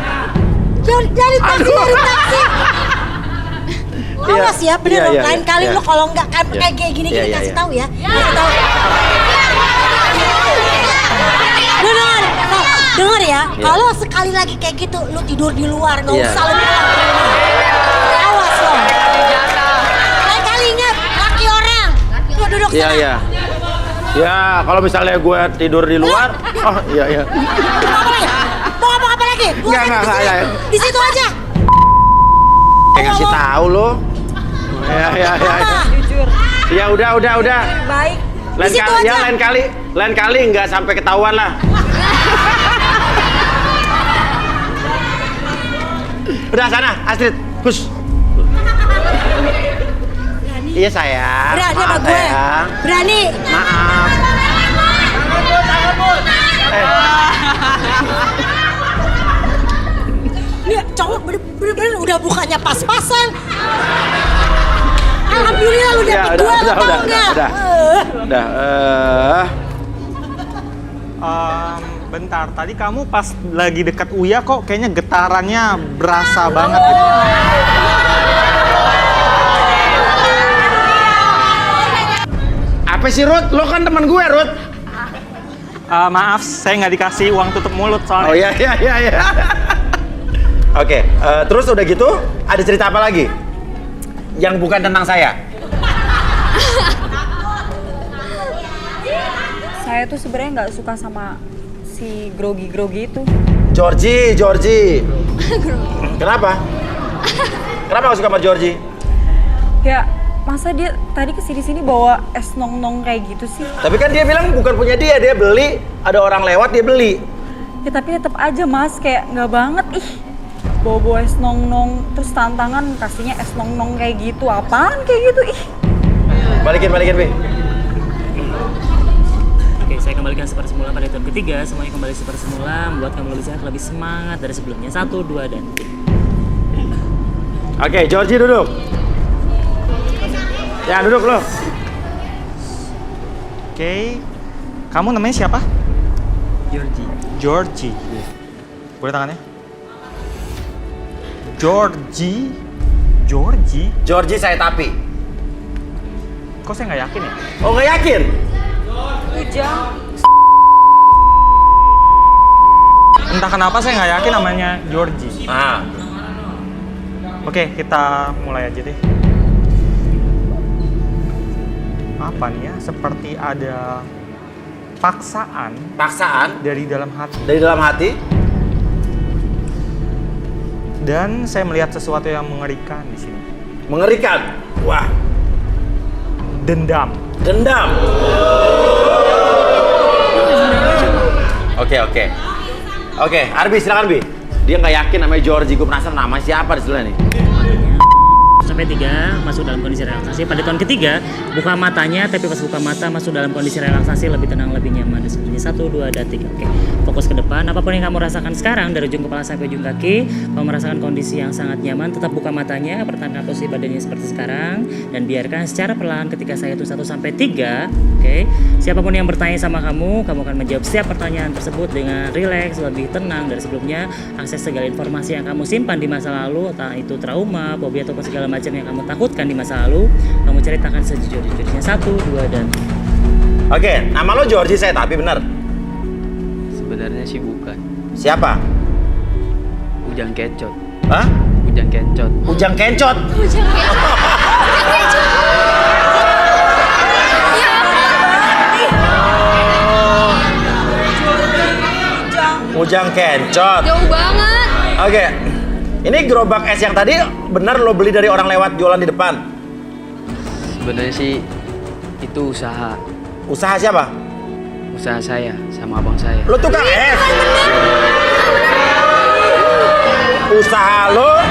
Nyari taksi, nyari taksi. Awas ya, bener Iya, lain iya, kali iya. lu kalau nggak kayak gini Iya, iya, kasih iya. tahu ya. Kasih tahu. Lu denger ya, kalau sekali lagi kayak gitu, lu tidur di luar, nggak Iya. usah lu pulang ke rumah. Awas lo. Lain kali ingat, laki orang. Lu duduk Iya, sana. iya. Ya, kalau misalnya gue tidur di luar, oh iya, iya. Mau ngomong apa lagi? Gua Enggak, di sini. ya. Di situ aja. Kayak ngasih tahu lo. Ya, ya, ya. Jujur. Ya udah. Baik. Lain Di situ kali, aja. ya lain kali nggak sampai ketahuan lah. Udah sana, Astrid, Kus. Iya sayang. Berani sama Maaf, gue. sayang. Berani. Maaf. Nih cowok bener-bener udah bukannya pas-pasan. Alhamdulillah lu dapet gue, lu tau nggak? Udah. Bentar, tadi kamu pas lagi dekat Uya kok kayaknya getarannya berasa banget gitu. Apa sih Ruth? Lo kan teman gue, Ruth. Maaf, saya nggak dikasih uang tutup mulut soalnya. Oh iya. Oke, terus udah gitu, ada cerita apa lagi? Yang bukan tentang saya? Saya tuh sebenarnya nggak suka sama si grogi-grogi itu. Georgie. Kenapa? Kenapa gak suka sama Georgie? Ya, masa dia tadi kesini-sini bawa es nong-nong kayak gitu sih? Tapi kan dia bilang bukan punya dia beli. Ada orang lewat, dia beli. Ya tapi tetap aja mas, kayak nggak banget ih. Bawa-bawa es nong-nong, terus tantangan kasihnya es nong-nong kayak gitu. Apaan kayak gitu ih? Balikin, Bi. Oke, saya kembalikan seperti semula pada tahun ketiga. Semuanya kembali seperti semula, membuat kamu lebih sehat, lebih semangat dari sebelumnya. 1, 2, dan 3. Oke, Georgie duduk. Ya, duduk lo. Oke, kamu namanya siapa? Georgie. Boleh tangannya? Georgie. Georgie saya tapi. Kok saya nggak yakin ya? Oh, nggak yakin? Ujang. Entah kenapa saya nggak yakin namanya Georgie. Oke, kita mulai aja deh. Apa nih ya? Seperti ada paksaan dari dalam hati. Dan saya melihat sesuatu yang mengerikan di sini. Mengerikan? Wah. Dendam. Oke, Arbi silakan Bi. Dia nggak yakin namanya Georgie. Gue penasaran nama siapa di sebelah nih. Sampai 3 masuk dalam kondisi relaksasi. Pada tahun ketiga buka matanya, tapi pas buka mata masuk dalam kondisi relaksasi, lebih tenang, lebih nyaman. Dan sebelumnya 1, 2, dan 3. Oke, fokus ke depan. Apapun yang kamu rasakan sekarang dari ujung kepala sampai ujung kaki, kamu merasakan kondisi yang sangat nyaman. Tetap buka matanya, pertahankan posisi badannya seperti sekarang, dan biarkan secara perlahan ketika saya hitung 1 sampai 3. Oke, siapapun yang bertanya sama kamu akan menjawab setiap pertanyaan tersebut dengan rileks, lebih tenang dari sebelumnya. Akses segala informasi yang kamu simpan di masa lalu, entah itu trauma, fobia ataupun segala macam yang kamu takutkan di masa lalu, kamu ceritakan sejujur-jujurnya. 1, 2, dan 3. Oke, nama lo Georgie saya tapi benar. Sebenarnya sih bukan. Siapa? Ujang Kencot. Hah? Ujang Kencot. Ujang Kencot. Ujang Kencot. Jauh banget. Oke. Ini gerobak es yang tadi benar lo beli dari orang lewat jualan di depan? Sebenarnya sih itu usaha. Usaha siapa? Usaha saya sama abang saya. Lo tukang es? Usaha lo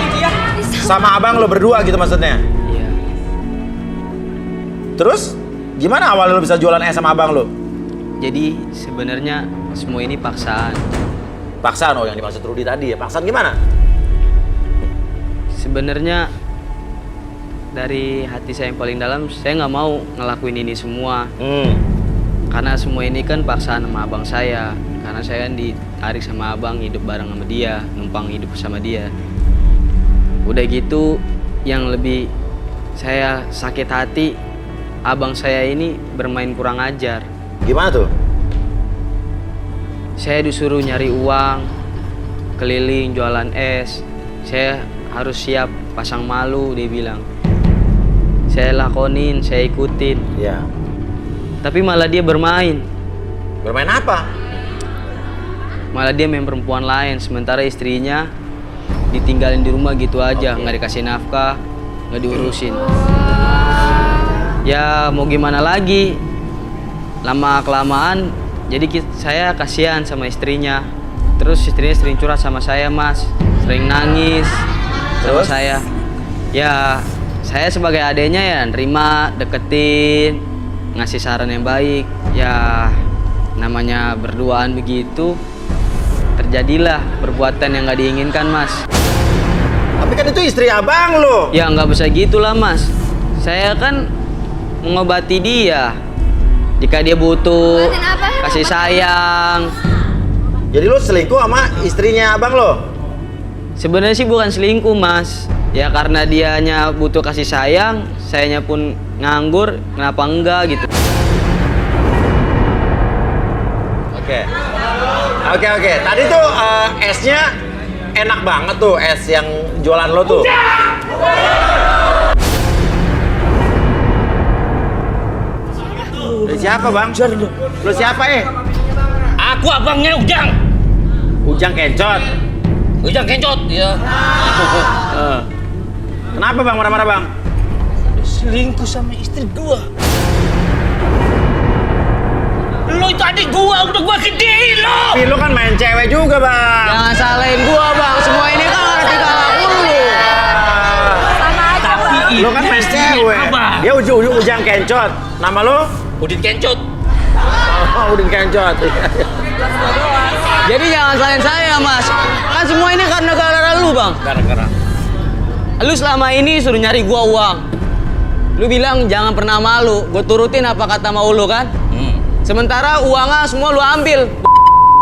sama abang lo berdua gitu maksudnya? Iya. Terus gimana awalnya lo bisa jualan es sama abang lo? Jadi sebenarnya semua ini paksaan. Paksaan, oh yang dimaksud Rudy tadi ya. Paksaan gimana? Sebenarnya dari hati saya yang paling dalam, saya nggak mau ngelakuin ini semua. Karena semua ini kan paksaan sama abang saya. Karena saya kan ditarik sama abang, hidup bareng sama dia, numpang hidup sama dia. Udah gitu, yang lebih saya sakit hati, abang saya ini bermain kurang ajar. Gimana tuh? Saya disuruh nyari uang, keliling jualan es. Saya harus siap pasang malu, dia bilang. Saya lakonin, saya ikutin. Iya. Tapi malah dia bermain. Bermain apa? Malah dia main perempuan lain, sementara istrinya ditinggalin di rumah gitu aja, nggak dikasih nafkah, nggak diurusin. Ya mau gimana lagi, lama-kelamaan jadi saya kasihan sama istrinya. Terus istrinya sering curhat sama saya, Mas, sering nangis sama saya. Ya saya sebagai adeknya ya nerima, deketin, ngasih saran yang baik. Ya namanya berduaan begitu, terjadilah perbuatan yang nggak diinginkan, Mas. Tapi kan itu istri abang lo. Ya nggak bisa gitulah, Mas. Saya kan mengobati dia. Jika dia butuh kasih sayang. Jadi lo selingkuh sama istrinya abang lo? Sebenarnya sih bukan selingkuh, Mas. Ya karena dianya butuh kasih sayang, sayanya pun nganggur, kenapa enggak gitu. Oke. Tadi tuh esnya enak banget tuh, es yang jualan lo tuh. Lu siapa, Bang? Lu siapa, Aku abangnya Ujang. Ujang Kencot. Ujang Kencot, ya. Kenapa, Bang, marah-marah, Bang? Selingkuh sama istri gua. Lo itu adik gua, udah gua gedein lo. Tapi lo kan main cewek juga, Bang. Jangan salahin gua, Bang. Semua ini kan karena tingkah laku lu. Sama aja, Bang. Lo kan main cewek. Dia Ujang Kencot. Nama lo? Udin Kencot. Oh, Udin Kencot. Jadi jangan salahin saya, Mas. Kan semua ini karena gara-gara lu, Bang. Gara-gara. Lu selama ini suruh nyari gua uang. Lu bilang jangan pernah malu. Gua turutin apa kata mau lu kan? Sementara uangnya semua lu ambil.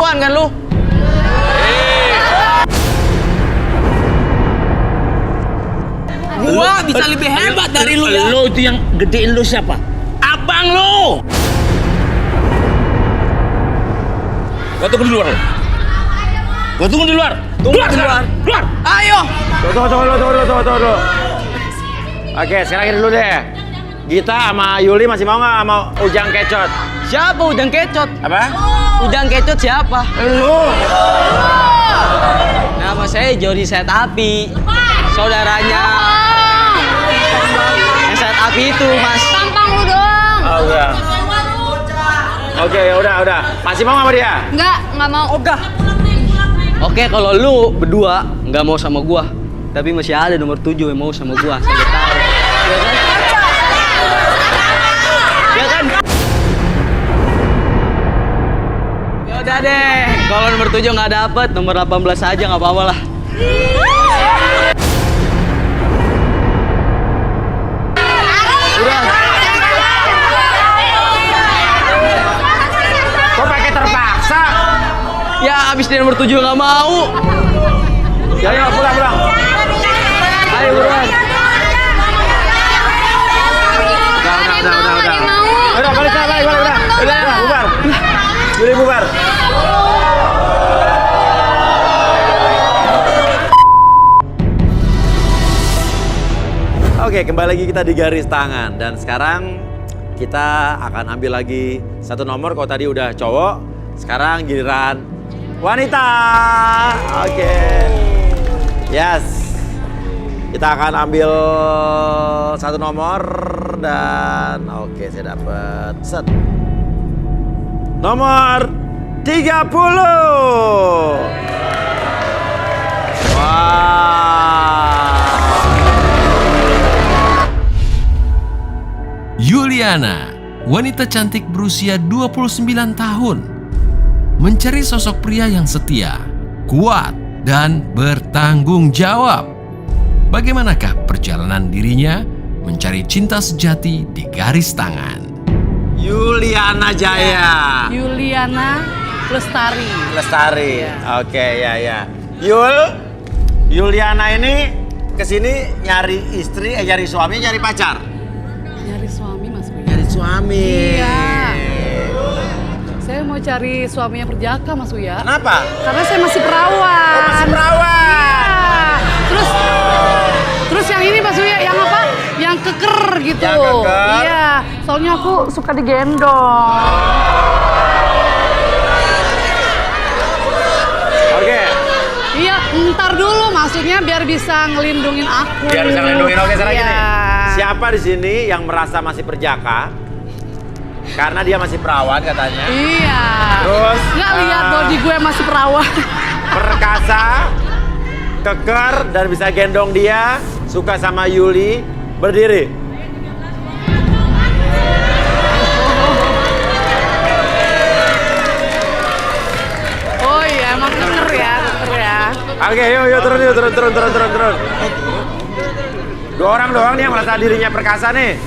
Kan lu? Gua bisa lebih hebat dari lu ya. Lo itu yang gedein lu siapa? Abang lu. Gua tunggu di luar. Gua tunggu di luar. Keluar sekarang. Keluar. Ayo. Tunggu. Oke, sekarang ini dulu deh. Gita sama Yuli masih mau nggak sama Ujang Kecot? Siapa Ujang Kecot? Apa? Ujang Kecot siapa? Lu. Nama saya Jody Set Api. Saudaranya. Yang Set Api itu, Mas. Tampang lu dong. Oh, udah. Oke, ya udah. Masih mau nggak sama dia? Nggak mau. Ogah. Oke, kalau lu berdua nggak mau sama gua, tapi masih ada nomor 7 yang mau sama gua. Saya udah tahu. Ya kan? Ya udah deh. Kalau nomor 7 nggak dapet, nomor 18 aja nggak apa-apa lah. Kok pakai terpaksa? Ya abis dia nomor 7 nggak mau. Ya, pulang. Ayo buruan. Udah, balik. Udah, bubar. Yuli bubar. Oke, kembali lagi kita di garis tangan. Dan sekarang kita akan ambil lagi satu nomor. Kalau tadi udah cowok, sekarang giliran wanita. Oke. Yes. Kita akan ambil satu nomor dan oke, saya dapat set. Nomor 30. Yuliana, wanita cantik berusia 29 tahun, mencari sosok pria yang setia, kuat, dan bertanggung jawab. Bagaimanakah perjalanan dirinya mencari cinta sejati di garis tangan? Yuliana Jaya. Yuliana Lestari. Lestari. Iya. Oke, ya. Yuliana ini kesini nyari istri, nyari suami, nyari pacar. Nyari suami Mas Uya. Nyari suami. Iya. Saya mau cari suaminya Perjaka Mas Uya. Kenapa? Karena saya masih perawan. Oh, masih perawan. Iya. Terus yang ini Mas Uya, yang apa? Yang keker gitu. Yang keker? Iya. Soalnya aku suka digendong. Oke. Iya, ntar dulu maksudnya biar bisa ngelindungin aku. Biar bisa ngelindungin. Oke, sekarang Iya. gini. Siapa di sini yang merasa masih perjaka? Karena dia masih perawan katanya. Iya. Terus nggak lihat body gue masih perawan. Perkasa, keker, dan bisa gendong dia. Suka sama Yuli. Berdiri. Oh iya, emang keker ya. Oke, yuk turun. Dua orang doang nih yang merasa dirinya perkasa nih.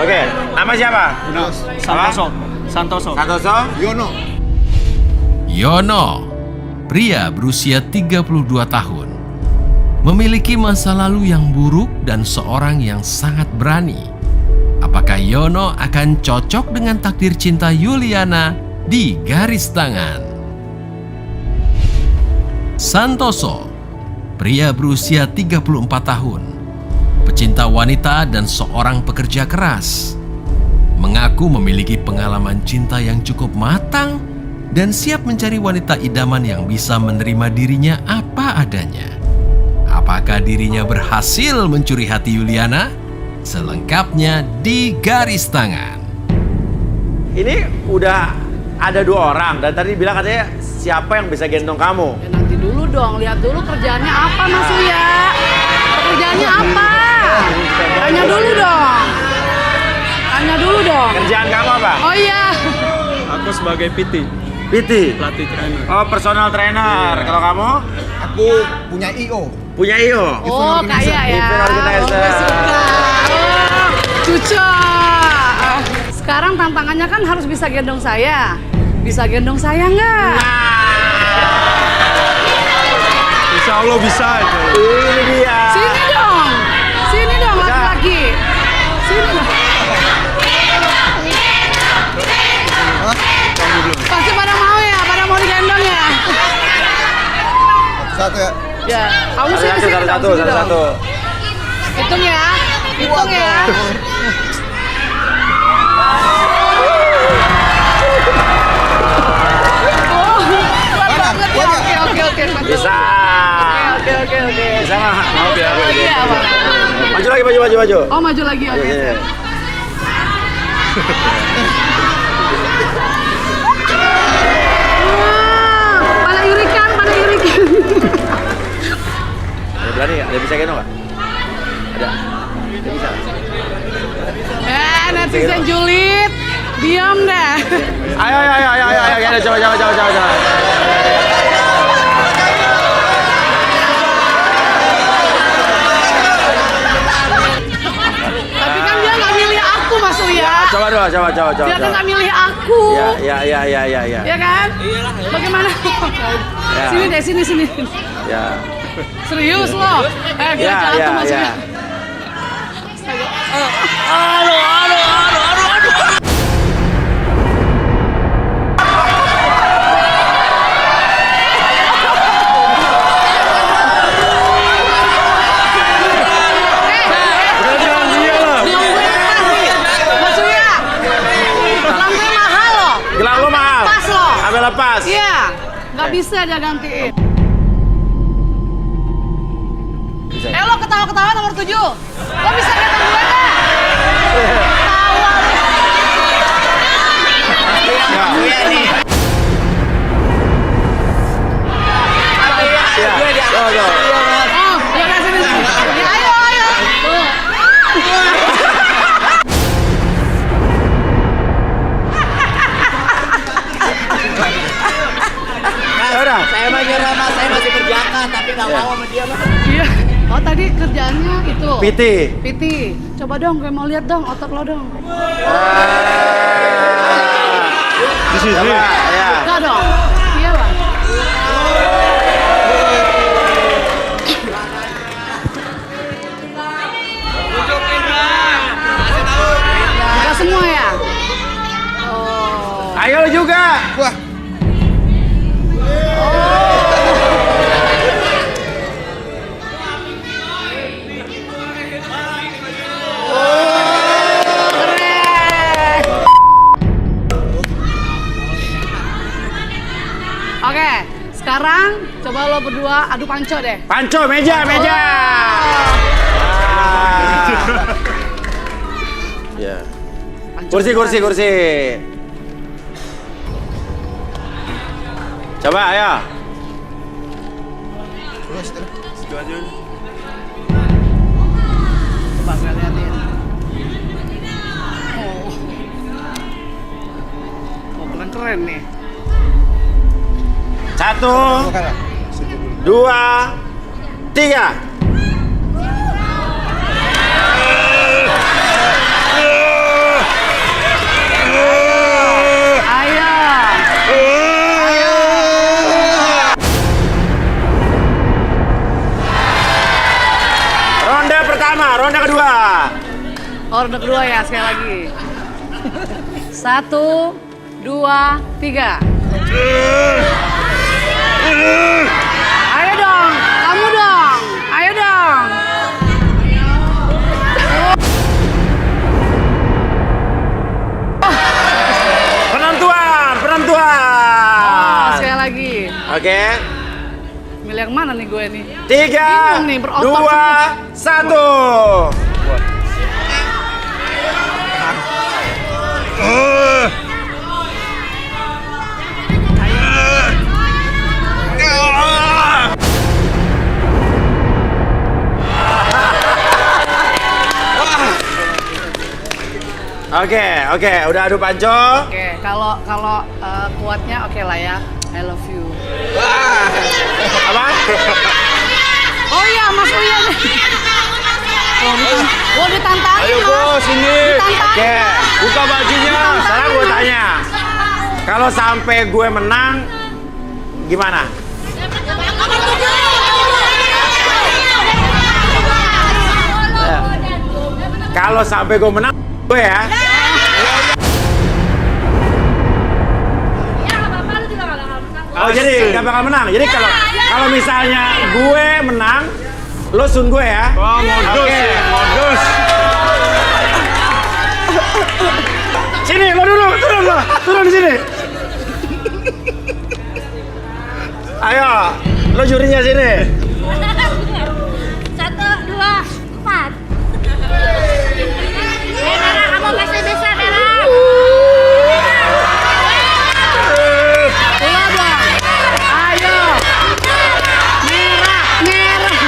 Oke, nama siapa? Santoso. Yono, pria berusia 32 tahun, memiliki masa lalu yang buruk dan seorang yang sangat berani. Apakah Yono akan cocok dengan takdir cinta Yuliana di garis tangan? Santoso, pria berusia 34 tahun, pecinta wanita dan seorang pekerja keras, mengaku memiliki pengalaman cinta yang cukup matang dan siap mencari wanita idaman yang bisa menerima dirinya apa adanya. Apakah dirinya berhasil mencuri hati Yuliana? Selengkapnya di garis tangan. Ini udah ada dua orang dan tadi bilang katanya siapa yang bisa gendong kamu? Ya nanti dulu dong, lihat dulu kerjaannya apa Mas Uya. Pekerjaannya apa? Tanya dulu dong. Kerjaan kamu apa? Oh iya. Aku sebagai PT, pelatih trainer. Oh, personal trainer. Kalau kamu? Aku punya IO. Punya IO? Oh kaya ya. Event organizer. Oh, suka. Oh, cocok. Sekarang tantangannya kan harus bisa gendong saya. Bisa gendong saya nggak? Insya Allah bisa. Ini dia. Sini dong laki-laki. Sini dong. Pasti pada mau ya, pada mau digendong ya. Satu ya. Ya, kamu sini dong, sini dong. Satu. Hitung ya. Kuat banget ya. Oke. Bisa. Oke. Bisa nggak? Mau ya. Iya, Bang. Maju lagi, maju. Oh, maju lagi. Oke. Iya. Pada irikan. Ada berani nggak? Ada bisa gendong nggak? Ada. Ada bisa. Netizen julid. Diam deh. Ayo. Coba. Tapi kan dia nggak milih aku, Mas Uya. Coba. Dia kan nggak milih aku. Ya. Ya kan? Iyalah. Bagaimana? Ya. Sini. Ya. Serius loh. Dia jatuh Mas Uya. Lepas. Iya, nggak bisa dia gantiin. Lo ketawa-ketawa nomor 7. Lo bisa gendong gue nggak? Ketawa. Ayo. Tuh. Piti. Piti. Coba dong, gue mau lihat dong otot lo dong. Di sini. Coba, ya. Buka dong. Iya lah. Buka semua ya? Oh. Ayo juga. Wah. Oke, sekarang coba lo berdua adu panco deh. Panco, meja. Ya. Kursi. Coba, ayo. Coba gue liatin. Oh, keren nih. 1, 2, 3. Ronde pertama, ronde kedua. Ronde kedua ya, sekali lagi. 1, 2, 3. Ayo dong, kamu dong. Ayo dong. Penentuan. Sekali lagi. Oke. Milih yang mana nih gue nih? 3, Bingung nih, berotot 2, 1. Oke, udah adu panco. Oke, kalau kuatnya oke lah ya. I love you. Apa? Oh iya, Mas Uya. Oh, ditantangin. Ayo bos, ini. Oke, buka bajunya. Sekarang gue tanya, kalau sampai gue menang, gimana? Kalau sampai gue menang, gue ya. Oh jadi nggak bakal menang. Jadi kalau misalnya gue menang, lo sun gue ya. Wah, modus. Sini, lo dulu, turun di sini. Ayo, lo jurinya sini. 1, 2, 4. Merah, kamu masih bisa, Merah. Ayo. Merah.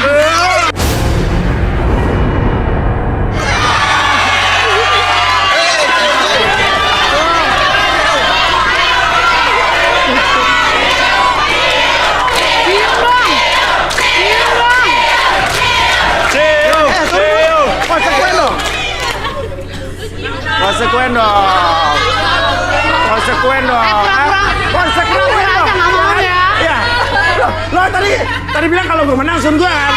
Konsekuen dong. Konsekuen dong. Nggak mau ya. Iya. Lo tadi bilang kalau gue menang sun gue kan.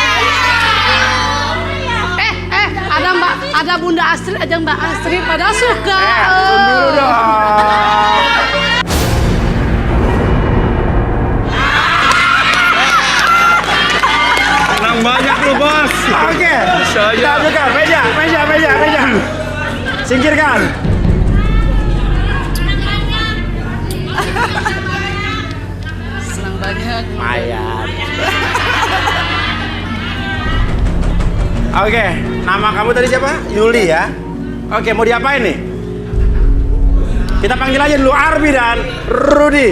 Ada Bunda Astrid, ada Mbak Astrid pada suka. Sun dulu dong. Menang banyak lu bos. Oke. Kita ajukan meja. Singkirkan. Senang banyak. Mayan. Oke, nama kamu tadi siapa? Yuli ya? Oke, mau diapain nih? Kita panggil aja dulu Arbi dan Rudy.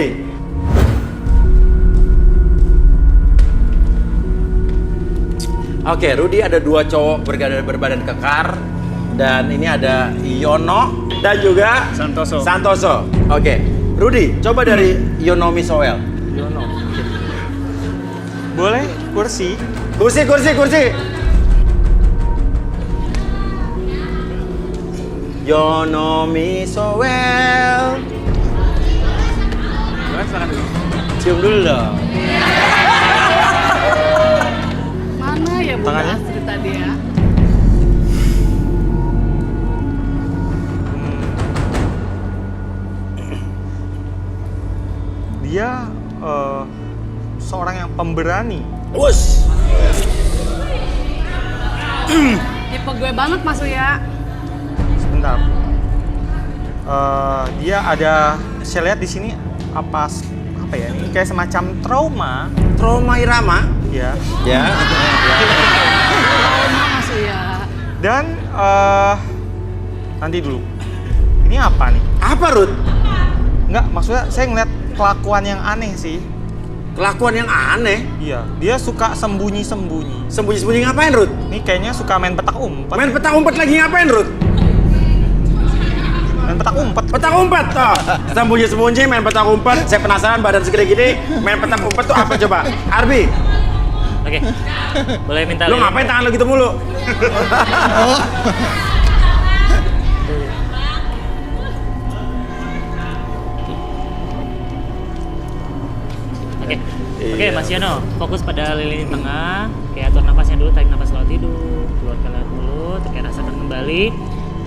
Oke, Rudy ada 2 cowok berbadan kekar. Dan ini ada Yono dan juga Santoso. Oke, Rudy, coba dari Yono Misoel. Yono. Boleh kursi? Kursi. You know me so well. Silakan dulu. Cium dulu dong. Mana ya Bunda Tangannya? Astrid tadi ya? Dia seorang yang pemberani. Wush. Tipe gue banget Mas Uya. Sebentar. Dia ada, saya lihat di sini apa ya? Ini kayak semacam trauma. Trauma irama? Ya. Ya. Trauma Mas Uya. Dan nanti dulu. Ini apa nih? Apa, Ruth? Enggak, maksudnya saya ngeliat kelakuan yang aneh sih. Kelakuan yang aneh? Iya, dia suka sembunyi-sembunyi. Sembunyi-sembunyi ngapain, Ruth? Ini kayaknya suka main petak umpet. Main petak umpet lagi ngapain, Ruth? Main petak umpet. Petak umpet, oh. Sembunyi-sembunyi main petak umpet. Saya penasaran badan segede gini main petak umpet tuh apa coba? Arbi. Oke. Boleh minta Lu ngapain tangan lu gitu mulu? Oke. Oke, Mas Yono, fokus pada lilin di tengah. Oke, atur nafasnya dulu, tarik nafas lewat hidung, keluarkan lewat mulut, oke, rasakan kembali.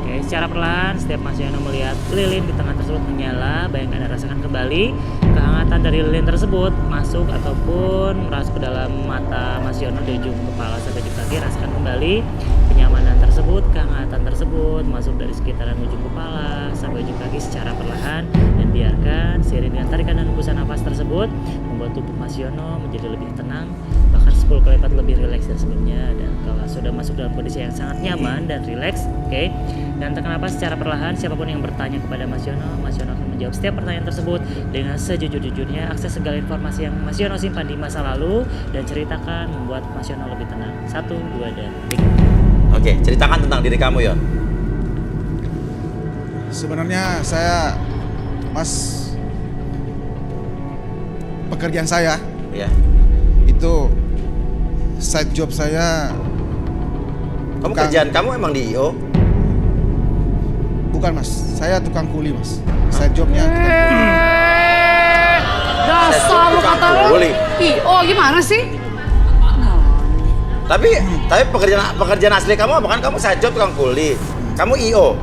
Oke, secara perlahan setiap Mas Yono melihat lilin di tengah tersebut menyala, bayangkan dan rasakan kembali kehangatan dari lilin tersebut masuk ataupun merasuk ke dalam mata Mas Yono dari ujung kepala sampai ujung kaki. Rasakan kembali kenyamanan tersebut, kehangatan tersebut masuk dari sekitaran ujung kepala sampai ujung kaki secara perlahan, dan biarkan seiring dengan tarikan dan hembusan nafas tersebut membuat tubuh Mas Yono menjadi lebih tenang, bahkan 10 kali lipat lebih rileks dari sebelumnya. Dan kalau sudah masuk dalam kondisi yang sangat nyaman dan rileks, oke, dan tekan napas secara perlahan. Siapapun yang bertanya kepada Mas Yono akan menjawab setiap pertanyaan tersebut dengan sejujur-jujurnya. Akses segala informasi yang Mas Yono simpan di masa lalu dan ceritakan membuat Mas Yono lebih tenang. 1, 2, dan 3. Oke, ceritakan tentang diri kamu, Yon. Sebenarnya saya, Mas, pekerjaan saya ya itu side job saya. Kamu kerjaan kamu emang di IO? Bukan, Mas, saya tukang kuli, Mas. Side jobnya tukang kuli. Dasar lu kata lu. Kuli. Oh gimana sih? Tapi pekerjaan asli kamu apa kan? Kamu side job tukang kuli. Kamu IO?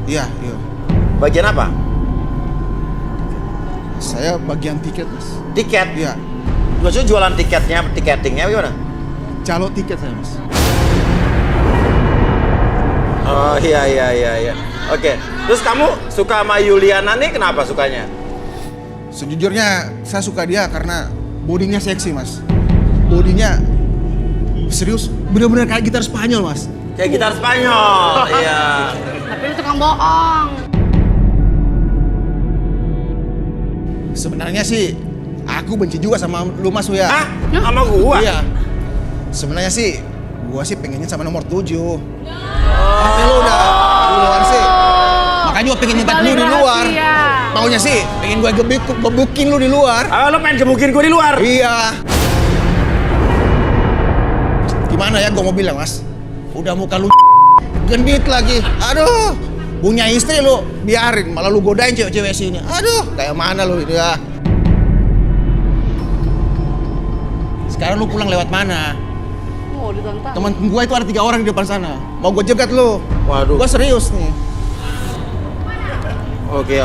Iya, IO. Bagian apa? Saya bagian tiket, Mas. Tiket? Iya. Maksudnya jualan tiketnya, tiketingnya gimana? Calo tiket saya, Mas. Oh iya. Oke. Terus kamu suka sama Yuliana nih, kenapa sukanya? Sejujurnya saya suka dia karena bodinya seksi, Mas. Bodinya serius, bener-bener kayak gitar Spanyol, Mas. Kayak gitar Spanyol, iya. Tapi lu tukang bohong. Sebenarnya sih aku benci juga sama lu, Mas Uya. Hah? Sama gua? Iya. Sebenarnya sih gua sih pengennya sama nomor 7. Tapi lu udah duluan sih. Makanya gua pengen nyetak lu di luar. Maunya sih pengen gua gebukin lu di luar. Ah, lu pengen gebukin gua di luar? Iya. Gimana ya gua mau bilang, Mas? Udah muka lu gendit lagi. Aduh. Punya istri lu biarin, malah lu godain cewek-cewek sini. Aduh, kayak mana lu itu ya? Sekarang lu pulang lewat mana? Oh, ditantang. Teman gua itu ada 3 orang di depan sana. Mau gua jegat lu. Waduh. Gua serius nih. Oke.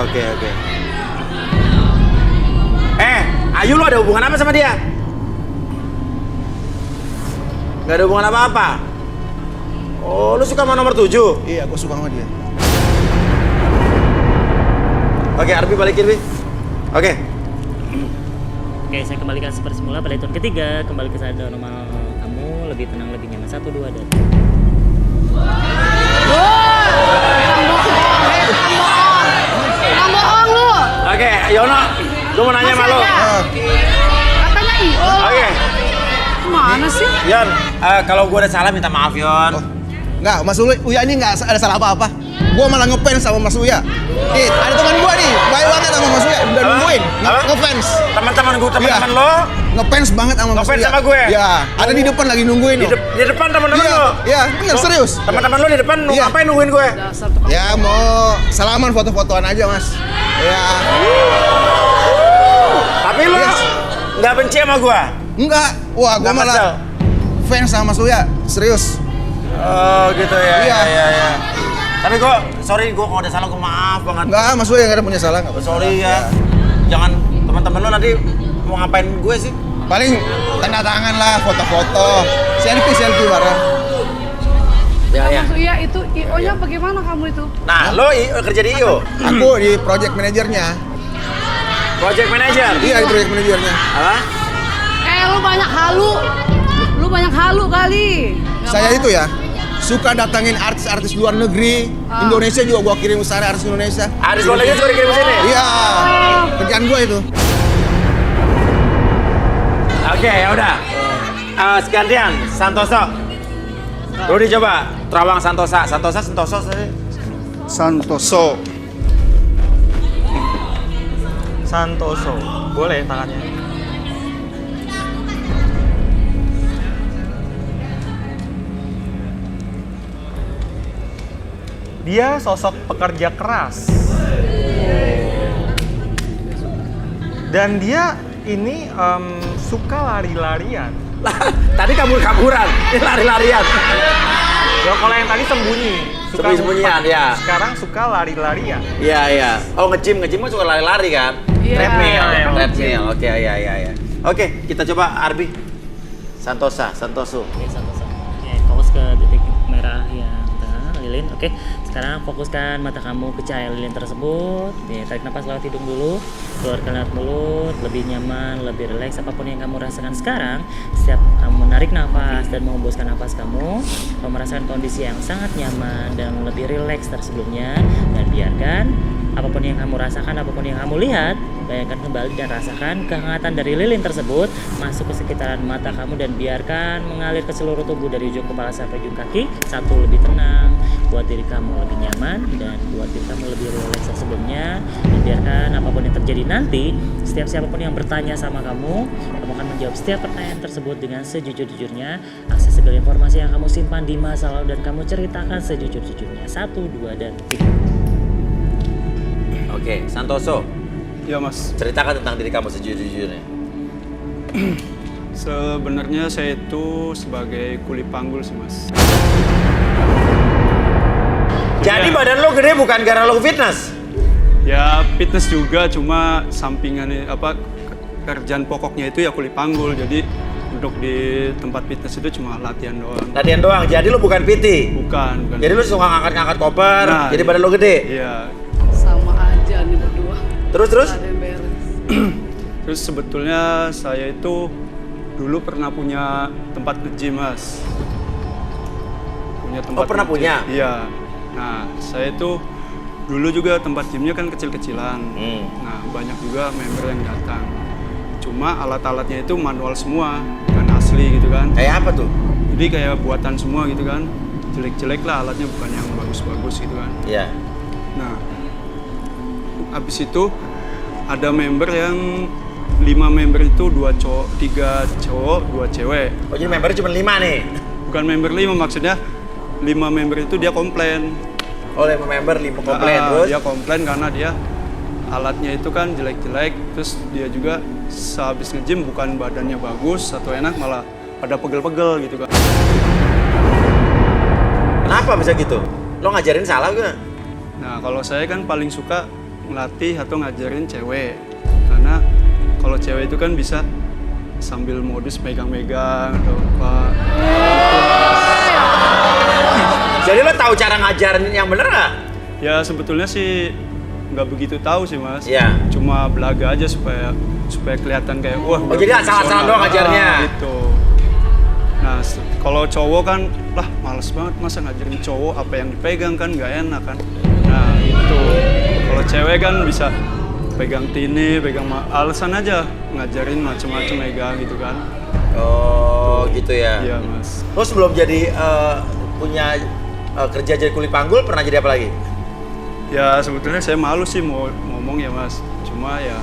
Ayu lu ada hubungan apa sama dia? Gak ada hubungan apa-apa? Oh, lu suka sama nomor 7? Iya, gua suka sama dia. Oke, Arbi balikin, Bi. Oke. Oke, saya kembalikan seperti semula pada hitungan ketiga. Kembali ke sadar normal kamu, lebih tenang, lebih nyaman. 1, 2, dan 3. Tukang bohong lu. Oke, Yono, gue mau nanya sama lo. Katanya IO. Oke. Mana sih? Yon, kalau gue ada salah minta maaf, Yon. Enggak, Mas Uya ini enggak ada salah apa-apa. Gua malah ngefans sama Mas Uya. Nih, ada teman gua nih, baik banget sama Mas Uya, udah nungguin, ngefans. Teman-teman gue, teman-teman lo ngefans banget sama Mas Ngefans Uya. sama gue? Ya, ada di depan lagi nungguin Di, loh. di depan teman-teman Iya, lo? iya, bener, serius. Teman-teman lo di depan Iya. ngapain nungguin gue? Ya mau salaman foto-fotoan aja Mas. Ya. Tapi lo nggak benci sama gue? Enggak. Wah, gue Nggak malah kesel? fans sama Mas Uya, serius. Oh gitu ya. Iya. Iya. Tapi gue, sorry gue kalau ada salah gue maaf banget. Enggak, Mas Uya nggak ada punya salah. Nggak Sorry ya. Jangan teman-teman lo nanti mau ngapain gue sih? Paling tanda tangan lah, foto-foto, selfie bareng. Ya. Mas Uya itu IO-nya bagaimana kamu itu? Nah, lo kerja di IO? Aku di project manajernya. Project manager? Iya, di project manajernya. Apa? Lu banyak halu. Lu banyak halu kali. Saya itu ya, suka datangin artis-artis luar negeri. Indonesia juga gua kirim ke sana, artis Indonesia. Artis luar negeri juga dikirim ke sini? Iya. Kerjaan gua itu. Oke, ya udah. Segantian, Santoso. Rudi coba, Terawang Santosa. Santoso tadi. Santoso. Boleh tangannya. Dia sosok pekerja keras. Dan dia ini suka lari-larian. Tadi kabur-kaburan, ini lari-larian. Ya, kalau yang tadi sembunyi. Suka Sembunyi-sembunyian, ngumpet. ya. Sekarang suka lari-larian. Iya. Oh, nge-gym mah suka lari-lari kan? Iya. Treadmill. Oke, iya. Oke, kita coba Arbi. Santoso. Oke, Santoso. Oke, fokus ke titik merah yang tengah, lilin. Oke, sekarang fokuskan mata kamu ke cahaya lilin tersebut. Oke, tarik nafas lewat hidung dulu, keluarkan lewat mulut, lebih nyaman, lebih rileks. Apapun yang kamu rasakan sekarang, setiap kamu menarik nafas dan menghembuskan nafas kamu merasakan kondisi yang sangat nyaman dan lebih rileks dari sebelumnya. Dan biarkan apapun yang kamu rasakan, apapun yang kamu lihat, bayangkan kembali dan rasakan kehangatan dari lilin tersebut masuk ke sekitaran mata kamu dan biarkan mengalir ke seluruh tubuh dari ujung kepala sampai ujung kaki. Satu, lebih tenang, buat diri kamu lebih nyaman dan buat diri kamu lebih rileks dari sebelumnya. Dan biarkan apapun yang terjadi nanti, setiap siapapun yang bertanya sama kamu akan menjawab setiap pertanyaan tersebut dengan sejujur-jujurnya. Akses segala informasi yang kamu simpan di masa lalu dan kamu ceritakan sejujur-jujurnya. 1, 2, dan 3. Oke, Santoso. Ya Mas. Ceritakan tentang diri kamu sejujur-jujurnya. Sebenarnya saya itu sebagai kuli panggul sih Mas. Jadi badan lo gede bukan gara lo fitness? Ya fitness juga, cuma sampingan kerjaan pokoknya itu ya kuli panggul. Jadi untuk di tempat fitness itu cuma latihan doang. Latihan doang. Jadi lo bukan PT? Bukan. Jadi lo suka ngangkat-ngangkat koper, Nah, jadi badan lo gede? Iya. Sama aja nih berdua. Terus? Ada yang beres. Terus sebetulnya saya itu dulu pernah punya tempat nge-gym Mas. Oh, pernah punya? Iya. Nah, saya itu dulu juga tempat gymnya kan kecil-kecilan. Nah, banyak juga member yang datang. Cuma alat-alatnya itu manual semua, bukan asli gitu kan. Kayak apa tuh? Jadi kayak buatan semua gitu kan. Jelek-jelek lah alatnya, bukan yang bagus-bagus gitu kan. Iya. Nah, habis itu ada member yang 5 member itu 3 cowok, 2 cewek. Oh, jadi membernya cuma 5 nih? Bukan member 5, maksudnya 5 member itu dia komplain. Oh, 5 member 5 komplain terus? Dia komplain karena dia alatnya itu kan jelek-jelek, terus dia juga sehabis nge-gym bukan badannya bagus atau enak, malah pada pegel-pegel gitu kan. Kenapa bisa gitu? Lo ngajarin salah gak? Nah, kalau saya kan paling suka ngelatih atau ngajarin cewek. Karena kalau cewek itu kan bisa sambil modus megang-megang atau apa. Jadi lo tahu cara ngajarin yang bener nggak? Ya sebetulnya sih nggak begitu tahu sih Mas. Iya. Cuma belaga aja supaya kelihatan kayak wah. Oh, jadi asal-asalan doang ngajarnya? Gitu. Nah kalau cowok kan lah males banget masa ngajarin cowok apa yang dipegang kan nggak enak kan. Nah itu. Kalau cewek kan bisa pegang tini, pegang alasan aja ngajarin macam-macam megang gitu kan. Oh gitu ya. Iya Mas. Lo sebelum jadi punya kerja jadi kuli panggul pernah jadi apa lagi? Ya sebetulnya saya malu sih mau ngomong ya Mas. Cuma ya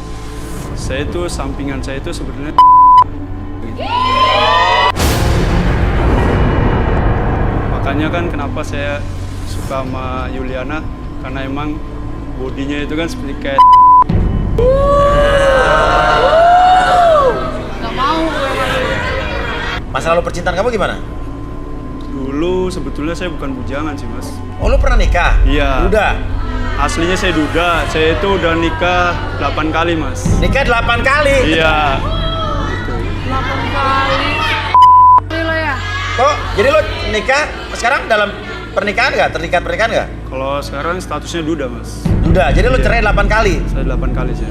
saya itu sampingan saya itu sebetulnya Makanya kan kenapa saya suka sama Yuliana, karena emang bodinya itu kan seperti kayak Gak mau. Masa lalu percintaan kamu gimana? dulu sebetulnya saya bukan bujangan sih mas. Oh lu pernah nikah? Iya. Duda? Aslinya saya duda, saya itu udah nikah 8 kali mas. Nikah 8 kali? Iya. 8 kali. Lo ya? Kok jadi lo nikah sekarang dalam pernikahan nggak? Terikat pernikahan nggak? Kalau sekarang statusnya duda mas. Duda, jadi lo cerai 8 kali? Saya 8 kali sih.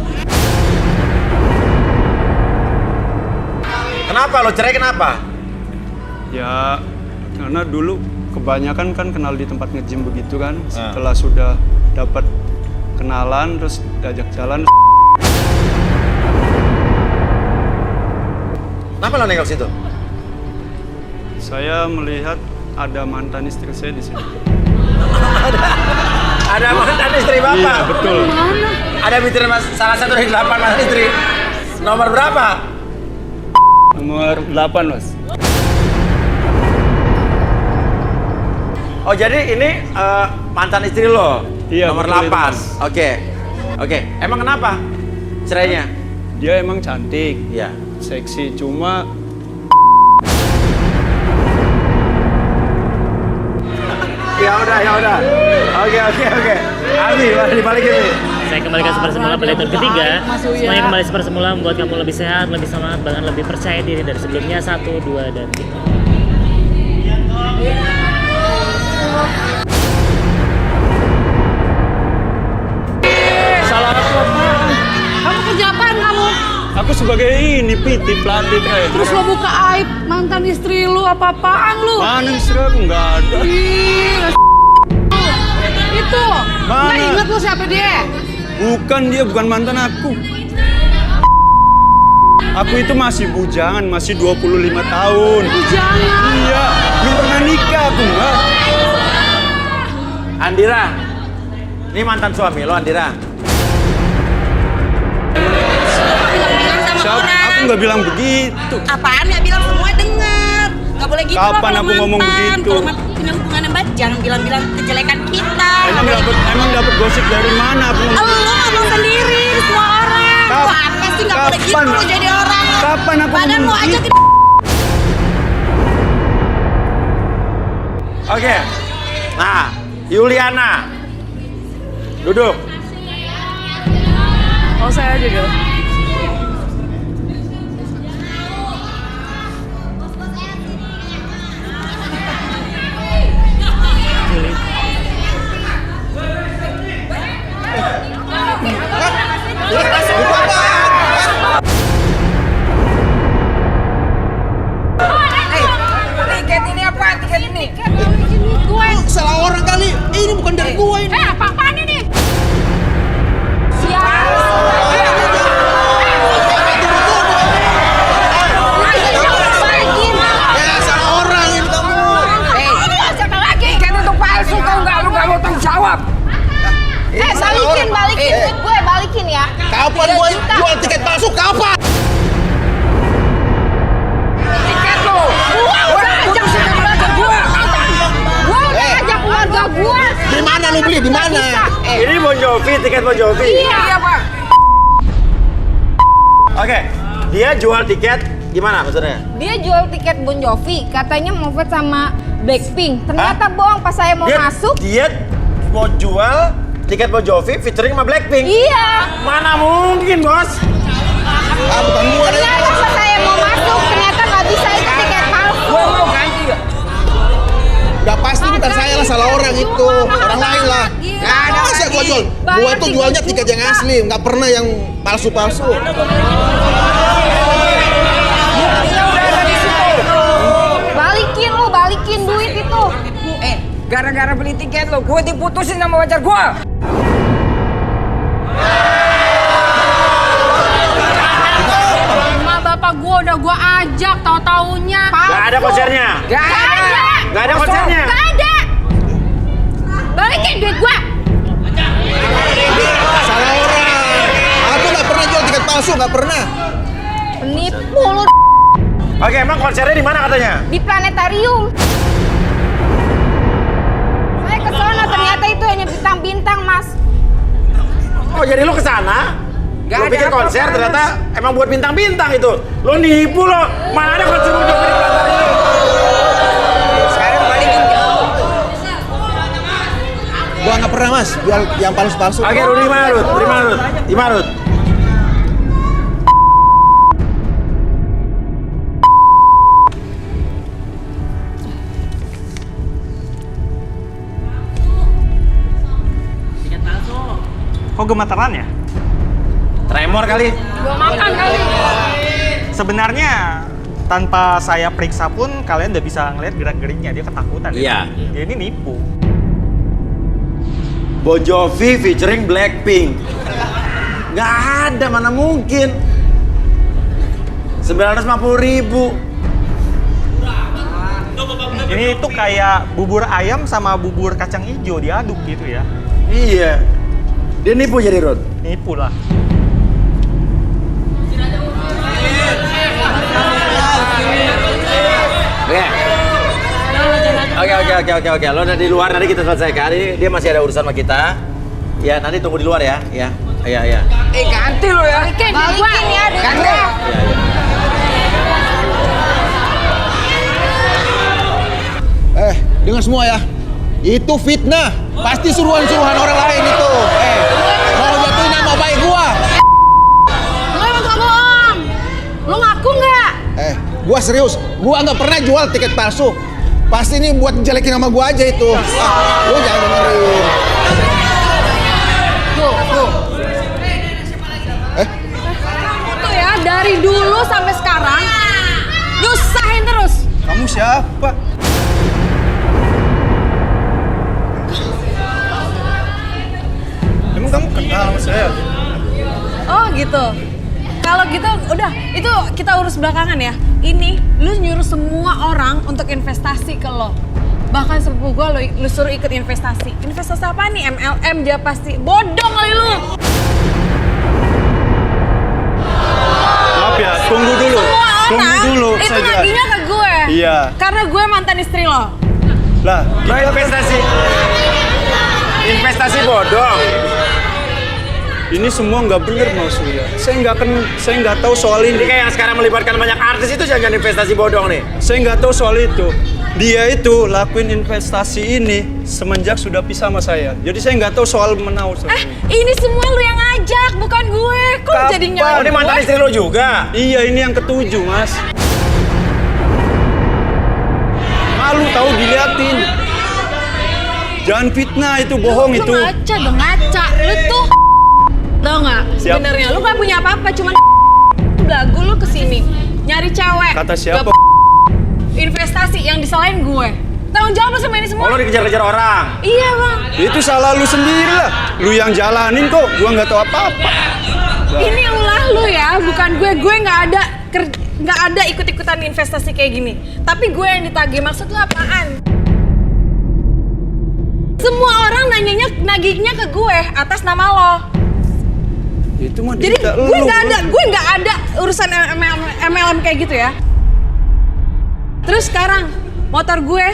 Kenapa lo cerai, kenapa? Ya karena dulu kebanyakan kan kenal di tempat nge-gym begitu kan. Setelah sudah dapat kenalan terus diajak jalan. Kenapa lo nengok situ? Saya melihat ada mantan istri saya di sini. Ada mantan istri bapak? Iya, betul. Ada mikirin mas, salah satu dari 8 mantan istri. Nomor berapa? Nomor 8 mas. Oh jadi ini mantan istri lo? Iya, nomor betul 8. itu, Mas. Oke. Emang kenapa cerainya? Dia emang cantik, ya, seksi, cuma ya udah. Oke. Abi, mari dibalikin nih. Saya kembalikan seperti semula pada episode ketiga. Semuanya kembali seperti semula membuat kamu lebih sehat, lebih semangat, bahkan lebih percaya diri dari sebelumnya. 1, 2, dan 3. salah aku apaan? Kamu kerja apaan kamu? Aku sebagai ini PT pelatih kayak. Terus lo buka aib mantan istri lu apa-apaan lu? Mana istri aku nggak ada. Ih, itu. Mana? Nggak inget lu siapa dia? Bukan dia, bukan mantan aku. Aku itu masih bujangan, masih 25 tahun. Bujangan? Iya, belum pernah nikah aku enggak. Andira, ini mantan suami lo Andira. Siapa? Aku nggak bilang begitu. Apaan nggak bilang, semua dengar. Nggak boleh gitu. Kapan aku ngomong begitu? Kalau punya hubungan yang baik, jangan bilang-bilang kejelekan kita. Emang dapat gosip dari mana aku ngomong? Lo ngomong sendiri di semua orang. Lo apa sih nggak boleh gitu lo jadi orang? Kapan aku Badan ngomong lo aja begitu? Oke. Nah, Yuliana. Duduk. Oh saya aja gitu. Tiket ini apa? Tiket ini? Gue salah orang kali. Ini bukan dari gue ini. Apa-apaan ini? Salah orang ini kamu. Siapa lagi? Tiket itu palsu, kau nggak mau tanggung jawab. Balikin duit gue, balikin ya. Kapan gue jual tiket palsu? Kapan? Tiket lo. Gua udah ajak keluarga gua. Gua udah ajak keluarga gua. Di mana lu beli? Di mana? Ini Bon Jovi, tiket Bon Jovi. Iya, Pak. Oke, dia jual tiket gimana maksudnya? Dia jual tiket Bon Jovi, katanya mau fit sama Blackpink. Ternyata bohong, pas saya mau masuk. Dia mau jual tiket Bon Jovi featuring sama Blackpink. Iya. Mana mungkin, Bos? Bukan gua deh. Ternyata pas saya mau masuk, ternyata nggak bisa, itu tiket palsu. Gua mau ganti ya. Udah pasti bukan saya lah, salah orang itu. Orang lain lah. Nggak ada Masa lagi. gua jual? Gua tuh jualnya tiket yang asli, nggak pernah yang palsu-palsu. Balikin duit itu. Gara-gara beli tiket lo, gue diputusin sama pacar gue. Rumah bapak gua udah gua ajak, tahu-taunya. Gak ada konsernya. Gak ada. Gak ada konsernya. Gak ada. Balikin duit gue. Salah orang. Aku nggak pernah jual tiket palsu, nggak pernah. Penipu lu. Oh Oke, emang konsernya di mana katanya? Di planetarium. Saya ke sana ternyata itu hanya bintang-bintang, Mas. Oh, jadi lu ke sana? Gak Lu ada pikir konser apa-apa. ternyata emang buat bintang-bintang itu. Lu nipu lo. Mana ada konser lu di planetarium? Sekarang balikin jauh. Gua nggak pernah mas jual yang palsu-palsu. Oke, Rudi di mana, Rud? Di mana, Rud? Di mana, Rud? Kok gemetaran ya? Tremor kali. Gua makan kali. Sebenarnya tanpa saya periksa pun kalian udah bisa ngeliat gerak-geriknya, dia ketakutan. Iya. Dia ini nipu. Bon Jovi featuring Blackpink. Nggak ada, mana mungkin. 950.000. Ini tuh kayak bubur ayam sama bubur kacang hijau diaduk gitu ya. Iya. Dia nipu jadi, Rod? Nipu lah. Oke. Lo udah di luar, nanti kita selesaikan. Ini dia masih ada urusan sama kita. Ya, nanti tunggu di luar ya. Iya. Ganti lo ya. Balikin ya. Ganti. Dengar semua ya. Itu fitnah. Pasti suruhan-suruhan orang lain itu. Mau jatuhin nama baik gua. Lo emang gak bohong. Lo ngaku nggak? Gua serius. Gua nggak pernah jual tiket palsu. Pasti ini buat jelekin nama gua aja itu. Lu jangan dengerin. Tuh. Tuh ya, dari dulu sampai sekarang nyusahin terus. Kamu siapa? Emang kamu kenal sama saya? Oh gitu. Kalau gitu udah, itu kita urus belakangan ya. Ini lu nyuruh semua orang untuk investasi ke lo. Bahkan sepupu gue lu suruh ikut investasi. Investasi apa nih? MLM dia pasti. Bodong kali lu. Maaf ya, tunggu dulu. Semua Tunggu orang dulu, itu saya jelas. naginya ke gue. Iya. Karena gue mantan istri lo. Lah, investasi bodong. Ini semua nggak bener Mas Uya. Saya nggak tahu soal Ini ini. kayak yang sekarang melibatkan banyak artis itu jangan investasi bodong nih. Saya nggak tahu soal itu. Dia itu lakuin investasi ini semenjak sudah pisah sama saya. Jadi saya nggak tahu soal menau. Ini semua lu yang ngajak, bukan gue. Kok jadi nyalain Oh, ini mantan gue? istri lo juga? Iya, ini yang ketujuh, Mas. Malu tahu diliatin. Jangan fitnah, itu bohong Lu itu. ngaca dong, ngaca. Lu tuh tau nggak? Siap. Sebenarnya lu gak punya apa-apa, cuman belagu lu kesini nyari cewek. Kata siapa? Gak investasi yang disalahin gue. Tanggung jawab lu sama ini semua. Oh, lo dikejar-kejar orang? Iya bang. Itu salah lu sendiri lah. Lu yang jalanin kok, gua nggak tahu apa-apa. Ini ulah lu ya, bukan gue. Gue nggak ada ikut-ikutan investasi kayak gini. Tapi gue yang ditagih. Maksud lu apaan? Semua orang nagihnya ke gue atas nama lo. Itu mah Jadi dita gue lu. nggak ada urusan MLM kayak gitu ya. Terus sekarang motor gue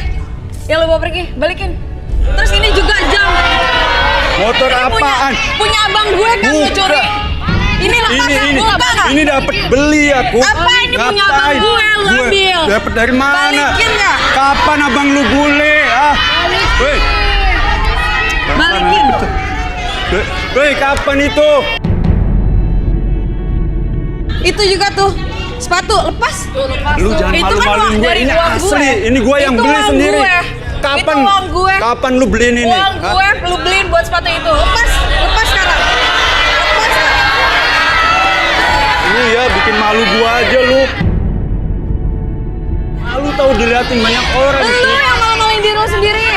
yang lo bawa pergi balikin. Terus ini juga jam. Motor Ini apaan? Punya abang gue kan lo curi. Ini lepas kan? Ini Buka nggak? ini dapat beli aku. Apa ini punya abang Ngapain? gue lo ambil? Dapat dari mana? Balikin nggak? Kapan abang lu bule? Woi. Balikin. Woi, kapan itu? Itu juga tuh sepatu lepas. Lu jangan Itu kan malu-maluin uang gue. dari Ini uang asli. gue. Ini gue yang Itu beli uang sendiri. gue. Kapan? Itu uang gue. Kapan lu beliin ini? Uang Hah? gue lu beliin buat sepatu itu. Lepas sekarang. Lepas sekarang. Ini ya bikin malu gua aja lu. Malu tahu diliatin banyak orang. Lu yang malu-maluin diri lu sendiri.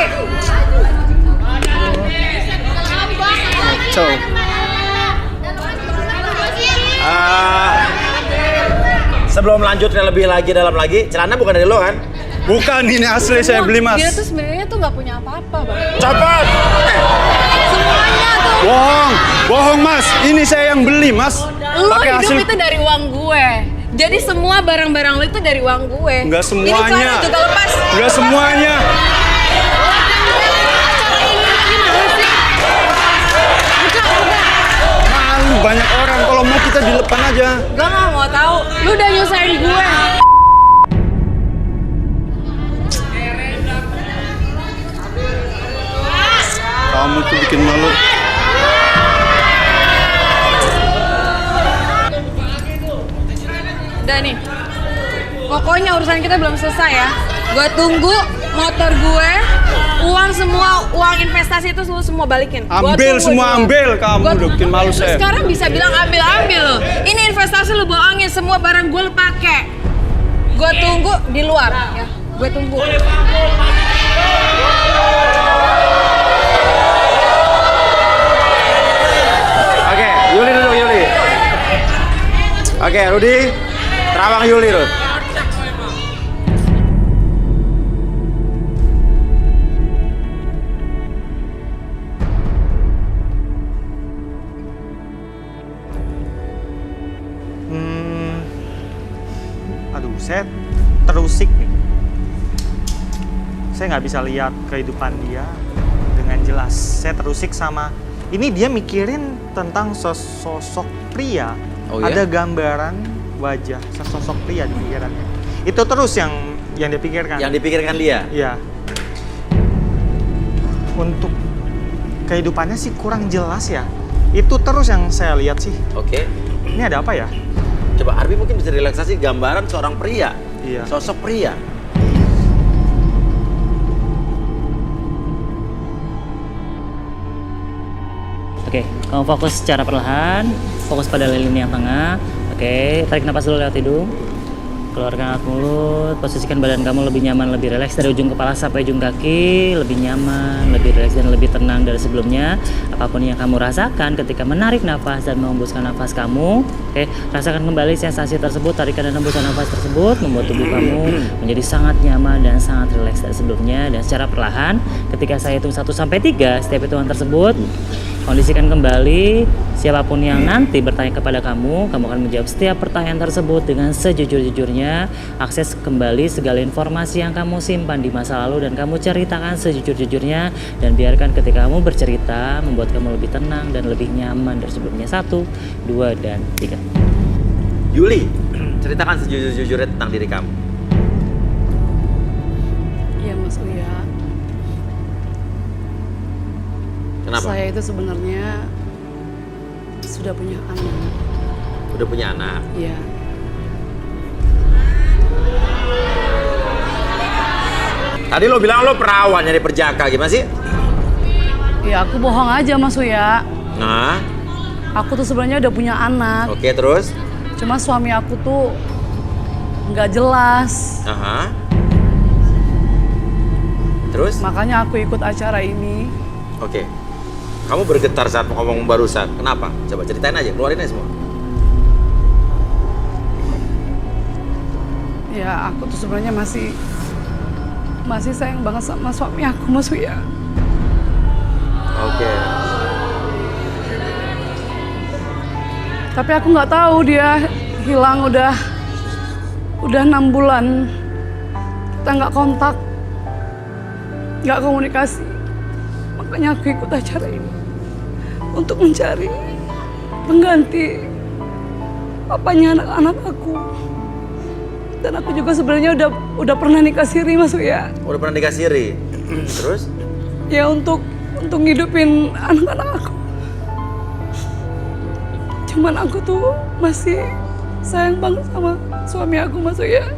Ciao. Sebelum lanjut lebih lagi dalam lagi, celana bukan dari lo kan? Bukan, ini asli saya beli mas. Dia tuh sebenarnya tuh nggak punya apa-apa bang. Cepet! Semuanya tuh. Bohong mas. Ini saya yang beli mas. Lu Pakai hidup hasil. itu dari uang gue. Jadi semua barang-barang lo itu dari uang gue. Enggak Ini semuanya. celana juga lepas. Enggak semuanya. Malu banyak orang, kalau mau kita di depan aja. Gue nggak mau tahu. Lu udah nyusahin gue. Kamu tuh bikin malu. Udah nih. Pokoknya urusan kita belum selesai ya. Gue tunggu motor gue, uang semua, uang investasi itu lu semua balikin. Gua Ambil tunggu semua, dulu. ambil. Kamu Gua udah tunggu. bikin malu Lu saya. sekarang bisa bilang ambil lo. Ini investasi lu bohongin, semua barang gue lu pakai. Gue tunggu di luar ya. Gue tunggu. Oke, Yuli dulu, Yuli. Oke, Rudi. Terawang Yuli, Rud. Aduh, saya terusik nih. Saya nggak bisa lihat kehidupan dia dengan jelas. Saya terusik sama ini dia mikirin tentang sosok pria. Oh, ya? Ada gambaran wajah sesosok pria di pikirannya. Itu terus yang dia pikirkan. Yang dipikirkan dia? Iya. Untuk kehidupannya sih kurang jelas ya. Itu terus yang saya lihat sih. Oke. Ini ada apa ya? Coba Arbi mungkin bisa relaksasi gambaran seorang pria. Iya. Sosok pria. Oke, kamu fokus secara perlahan, fokus pada lilin yang tengah. Oke, tarik napas dulu lewat hidung. Keluarkan lewat mulut, posisikan badan kamu lebih nyaman, lebih rileks dari ujung kepala sampai ujung kaki, lebih nyaman, lebih rileks dan lebih tenang dari sebelumnya. Apapun yang kamu rasakan ketika menarik nafas dan menghembuskan nafas kamu, oke, rasakan kembali sensasi tersebut, tarikan dan hembusan nafas tersebut membuat tubuh kamu menjadi sangat nyaman dan sangat rileks dari sebelumnya. Dan secara perlahan, ketika saya hitung 1 sampai 3, setiap hitungan tersebut kondisikan kembali. Siapapun yang nanti bertanya kepada kamu akan menjawab setiap pertanyaan tersebut dengan sejujur-jujurnya. Akses kembali segala informasi yang kamu simpan di masa lalu dan kamu ceritakan sejujur-jujurnya. Dan biarkan ketika kamu bercerita membuat kamu lebih tenang dan lebih nyaman dari sebelumnya. 1, 2, dan 3. Yuli, ceritakan sejujur-jujurnya tentang diri kamu. Iya Mas Uya. Kenapa? Saya itu sebenarnya sudah punya anak. Udah punya anak? Iya. Tadi lo bilang lo perawan nyari perjaka, gimana sih? Ya aku bohong aja Mas Uya. Nah, Aku tuh sebenarnya udah punya anak. oke, terus? Cuma suami aku tuh nggak jelas. Aha. Terus? Makanya aku ikut acara ini. Oke. Kamu bergetar saat ngomong barusan. Kenapa? Coba ceritain aja, keluarin aja semua. Ya aku tuh sebenarnya masih sayang banget sama suami aku Mas Uya. Oke. Tapi aku nggak tahu dia hilang udah 6 bulan. Kita nggak kontak, nggak komunikasi. Makanya aku ikut acara ini untuk mencari pengganti papanya anak-anak aku. Dan aku juga sebenarnya udah pernah nikah siri Mas Uya. Udah pernah nikah siri. Terus? Ya untuk ngidupin anak-anak aku. Cuman aku tuh masih sayang banget sama suami aku Mas Uya.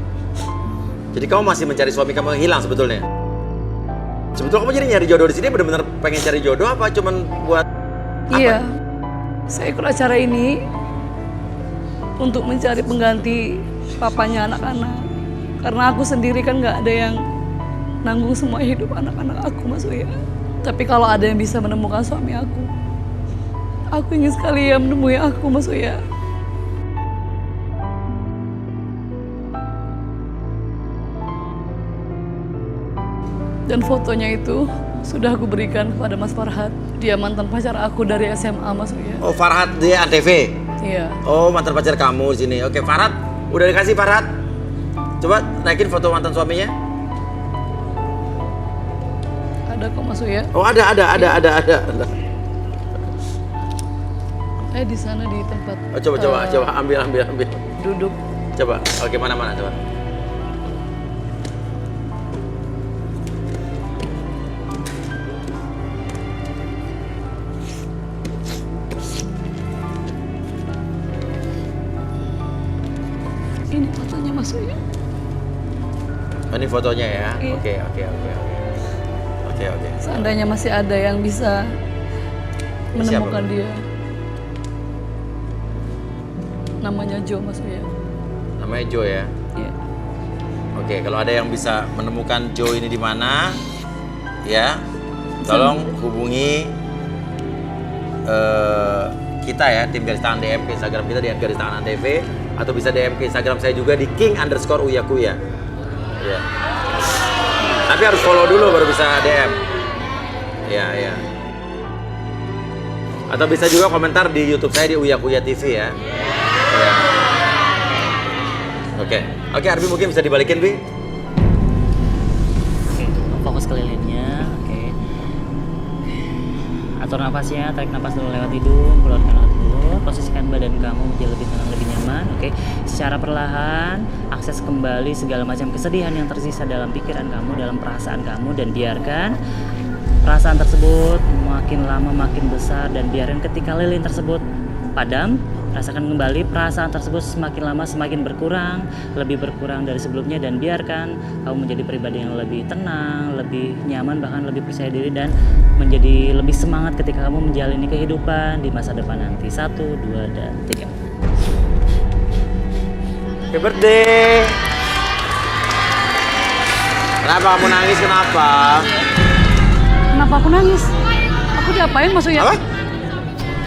Jadi kamu masih mencari suami kamu yang hilang sebetulnya? Sebetulnya kamu jadi nyari jodoh di sini benar-benar pengen cari jodoh apa cuman buat apa? Iya. Saya ikut acara ini untuk mencari pengganti papanya anak-anak. Karena aku sendiri kan nggak ada yang nanggung semua hidup anak-anak aku Mas Uya. Tapi kalau ada yang bisa menemukan suami aku ingin sekali ya menemui aku Mas Uya. Dan fotonya itu sudah aku berikan kepada Mas Farhad. Dia mantan pacar aku dari SMA Mas Uya. Oh, Farhad dia Antv? Iya. Oh, mantan pacar kamu di sini. Oke, Farhad Udah dikasih Farhat? Coba naikin foto mantan suaminya. Ada kok Mas Uya. Oh ada. Di sana di tempat. Oh, coba ambil. Duduk. Coba. Oke, mana coba. Ini fotonya Mas Uya. Oh, ini fotonya ya. Iya. Oke. Seandainya masih ada yang bisa menemukan dia. Namanya Jo Mas Uya. Namanya Jo ya? Iya. Oke, kalau ada yang bisa menemukan Jo ini di mana, ya, tolong hubungi kita ya, tim garis tangan DM ke Instagram kita di @garistanganantv, atau bisa DM ke Instagram saya juga di king_uyakuya. Ya. Tapi harus follow dulu baru bisa DM. Ya. Atau bisa juga komentar di YouTube saya di Uyakuya TV ya. Ya. Oke, Arbi mungkin bisa dibalikin, Bi. Oke, fokus ke lilinnya. Oke. Atur nafasnya, tarik nafas dulu lewat hidung, keluarkan lewat mulut. Posisikan badan kamu menjadi lebih tenang, lebih nyaman. Oke. Secara perlahan, akses kembali segala macam kesedihan yang tersisa dalam pikiran kamu, dalam perasaan kamu, dan biarkan perasaan tersebut makin lama makin besar, dan biarkan ketika lilin tersebut padam, rasakan kembali perasaan tersebut semakin lama semakin berkurang, lebih berkurang dari sebelumnya, dan biarkan kamu menjadi pribadi yang lebih tenang, lebih nyaman, bahkan lebih percaya diri, dan menjadi lebih semangat ketika kamu menjalani kehidupan di masa depan nanti. 1, 2, dan 3. Happy birthday. Kenapa kamu nangis? Kenapa aku nangis? Aku diapain Mas Uya? Apa?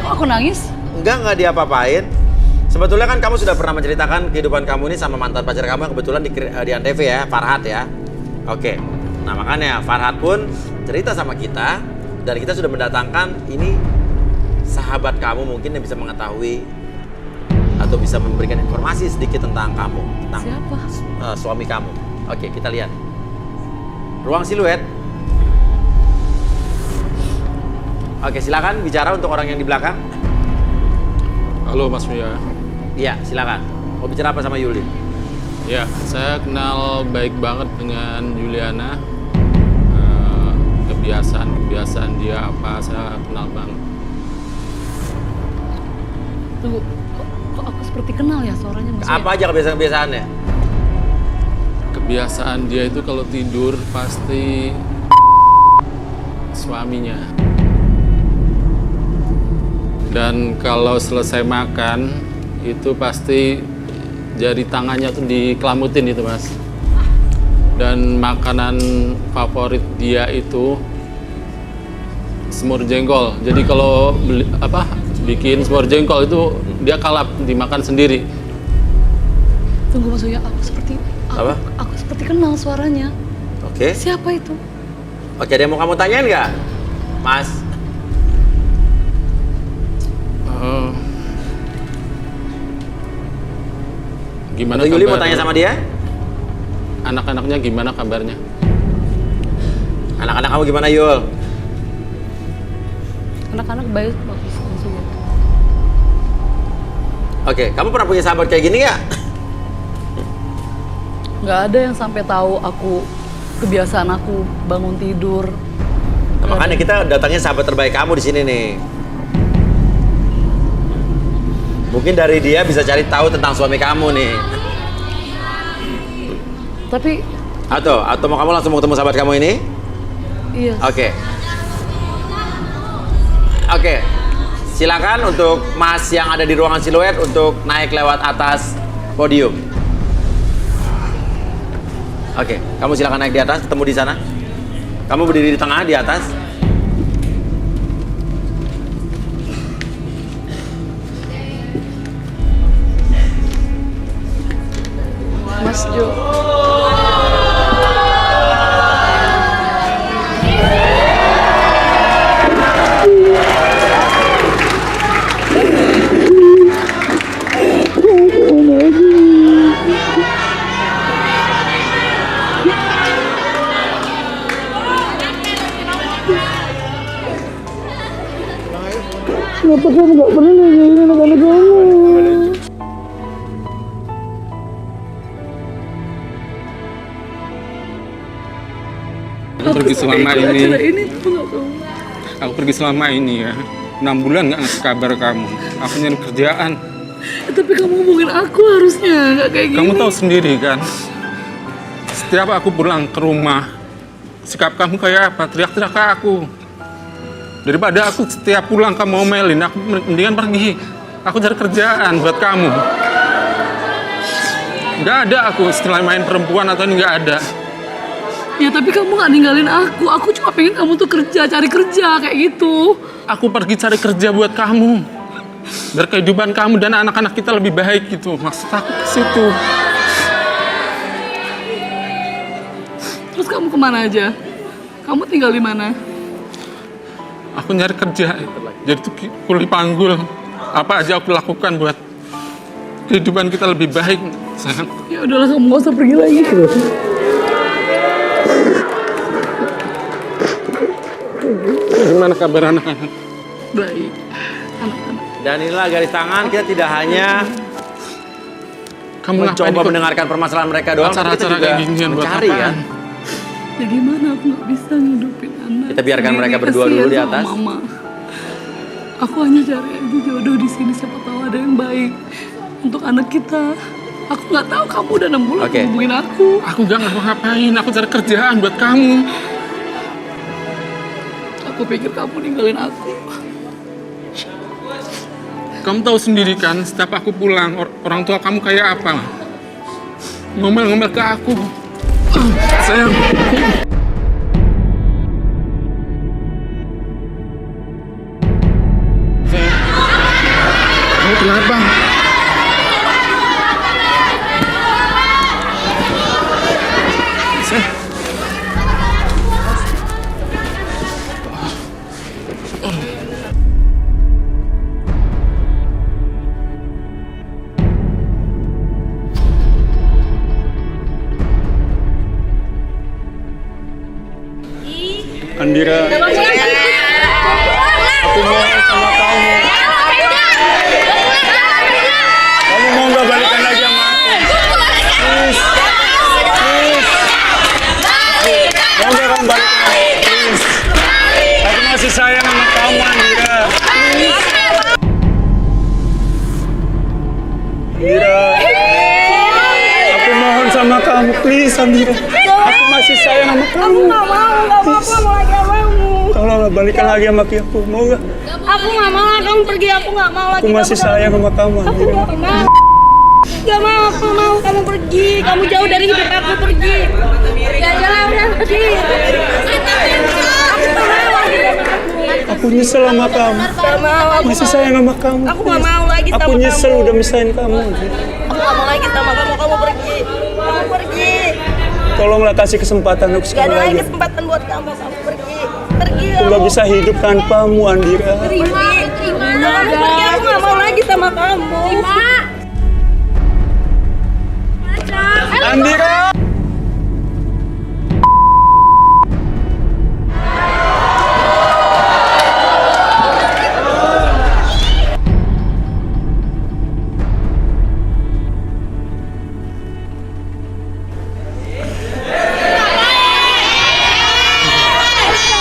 Kok aku nangis? Enggak diapa-apain. Sebetulnya kan kamu sudah pernah menceritakan kehidupan kamu ini sama mantan pacar kamu yang kebetulan di Antv ya, Farhat ya. Oke. Nah makanya Farhat pun cerita sama kita, dan kita sudah mendatangkan ini sahabat kamu mungkin yang bisa mengetahui atau bisa memberikan informasi sedikit tentang kamu, tentang siapa? Suami kamu. Oke, kita lihat. Ruang siluet. Oke, silakan bicara untuk orang yang di belakang. Halo Mas Uya. Iya, silakan. Mau bicara apa sama Yuli? Ya, saya kenal baik banget dengan Juliana. Kebiasaan dia apa, saya kenal banget. Tunggu, kok aku seperti kenal ya suaranya Mas Uya? Apa aja kebiasaan-kebiasaannya? Kebiasaan dia itu kalau tidur pasti suaminya. Dan kalau selesai makan, itu pasti jari tangannya tuh dikelamutin itu Mas. Dan makanan favorit dia itu semur jengkol. Jadi kalau bikin semur jengkol itu dia kalap dimakan sendiri. Tunggu Mas Uya, aku seperti kenal suaranya. Oke. Siapa itu? Oke, ada yang mau kamu tanyain nggak, Mas? Gimana Yuli mau tanya sama dia? Anak-anaknya gimana kabarnya? Anak-anak kamu gimana, Yul? Anak-anak baik, bagus Mas Uya. Oke, kamu pernah punya sahabat kayak gini nggak? Nggak ada yang sampai tahu kebiasaan aku bangun tidur. Nah, makanya kita datangnya sahabat terbaik kamu di sini nih. Mungkin dari dia bisa cari tahu tentang suami kamu nih. Tapi atau mau kamu langsung mau ketemu sahabat kamu ini? Iya. Oke. Silakan untuk Mas yang ada di ruangan siluet untuk naik lewat atas podium. Oke, kamu silakan naik di atas, ketemu di sana. Kamu berdiri di tengah di atas. Mas Jo. Kenapa kamu nggak pernah nanyain anak-anak kamu? Aku pergi selama ini. Aku pergi selama ini ya. 6 bulan nggak ngasih kabar kamu. Aku nyari kerjaan. Tapi kamu hubungin aku harusnya, nggak kayak gini. Kamu tahu sendiri kan. Setiap aku pulang ke rumah, sikap kamu kayak apa? Teriak-teriak ke aku. Daripada aku setiap pulang kamu omelin, aku mendingan pergi. Aku cari kerjaan buat kamu. Nggak ada aku setelah main perempuan atau ini nggak ada. Ya tapi kamu nggak ninggalin aku. Aku cuma pengen kamu tuh kerja, cari kerja kayak gitu. Aku pergi cari kerja buat kamu. Biar kehidupan kamu dan anak-anak kita lebih baik gitu. Maksud aku ke situ. Terus kamu kemana aja? Kamu tinggal di mana? Aku nyari kerja. Jadi tuh kuli panggul. Apa aja aku lakukan buat kehidupan kita lebih baik, sayang. Ya udahlah, kamu gak usah pergi lagi. Gimana kabar anak-anak? Baik. Dan inilah garis tangan, kita tidak hanya mencoba mendengarkan permasalahan mereka doang, tapi kita juga mencari kan. Ya gimana, aku nggak bisa ngidupin anak. Kita biarkan mereka berdua dulu di atas. Mama. Aku hanya cari aja jodoh di sini, siapa tahu ada yang baik untuk anak kita. Aku nggak tahu kamu udah 6 bulan hubungin aku. Aku nggak ngapa-ngapain, aku cari kerjaan buat kamu. Aku pikir kamu ninggalin aku. Kamu tahu sendiri kan, setiap aku pulang, orang tua kamu kayak apa? Ngomel-ngomel ke aku. Sayang. Kamu kenapa? Andira, aku mohon sama kamu. Kamu mau nggak balikan lagi sama aku? Please, please. Mau nggak kamu balikan sama aku? Please. Aku masih sayang sama kamu, Andira. Please. Andira, aku mohon sama kamu, please, Andira. Aku masih sayang sama kamu. Aku nggak mau lagi sama kamu. Tolonglah balikan lagi sama aku, mau nggak? Aku nggak mau kamu pergi, aku nggak mau lagi. Aku masih sayang sama kamu, Andira. Gak mau, aku mau kamu pergi. Kamu jauh dari hidup aku, pergi. Ya udah pergi. Aku nyesel sama kamu. Gak mau, aku masih sayang sama kamu. Aku gak mau lagi sama Aku nyesel kamu. udah misahin kamu. Aku gak mau lagi sama kamu, kamu pergi. Kamu pergi. Tolonglah kasih kesempatan untuk Gak sekali ada lagi lagi. kesempatan buat kamu pergi. Pergi. Aku gak bisa hidup tanpamu, Andira. Terima. Kamu pergi, aku gak mau lagi sama kamu. Terima. Andira!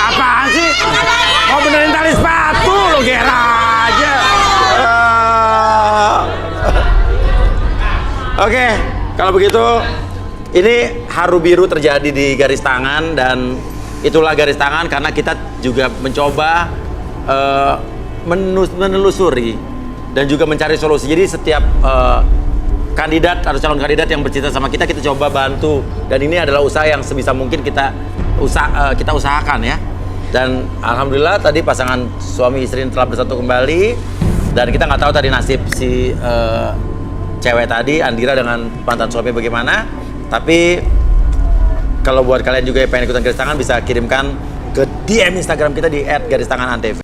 Apaan sih? Mau benerin tali sepatu lo, Gera aja. Oke, kalau begitu ini haru biru terjadi di garis tangan dan itulah garis tangan karena kita juga mencoba menelusuri dan juga mencari solusi. Jadi setiap kandidat atau calon kandidat yang bercerita sama kita coba bantu dan ini adalah usaha yang sebisa mungkin kita usahakan ya. Dan alhamdulillah tadi pasangan suami istri telah bersatu kembali dan kita nggak tahu tadi nasib si cewek tadi Andira dengan mantan suami bagaimana. Tapi kalau buat kalian juga yang pengen ikutan garis tangan bisa kirimkan ke DM Instagram kita di @garistanganantv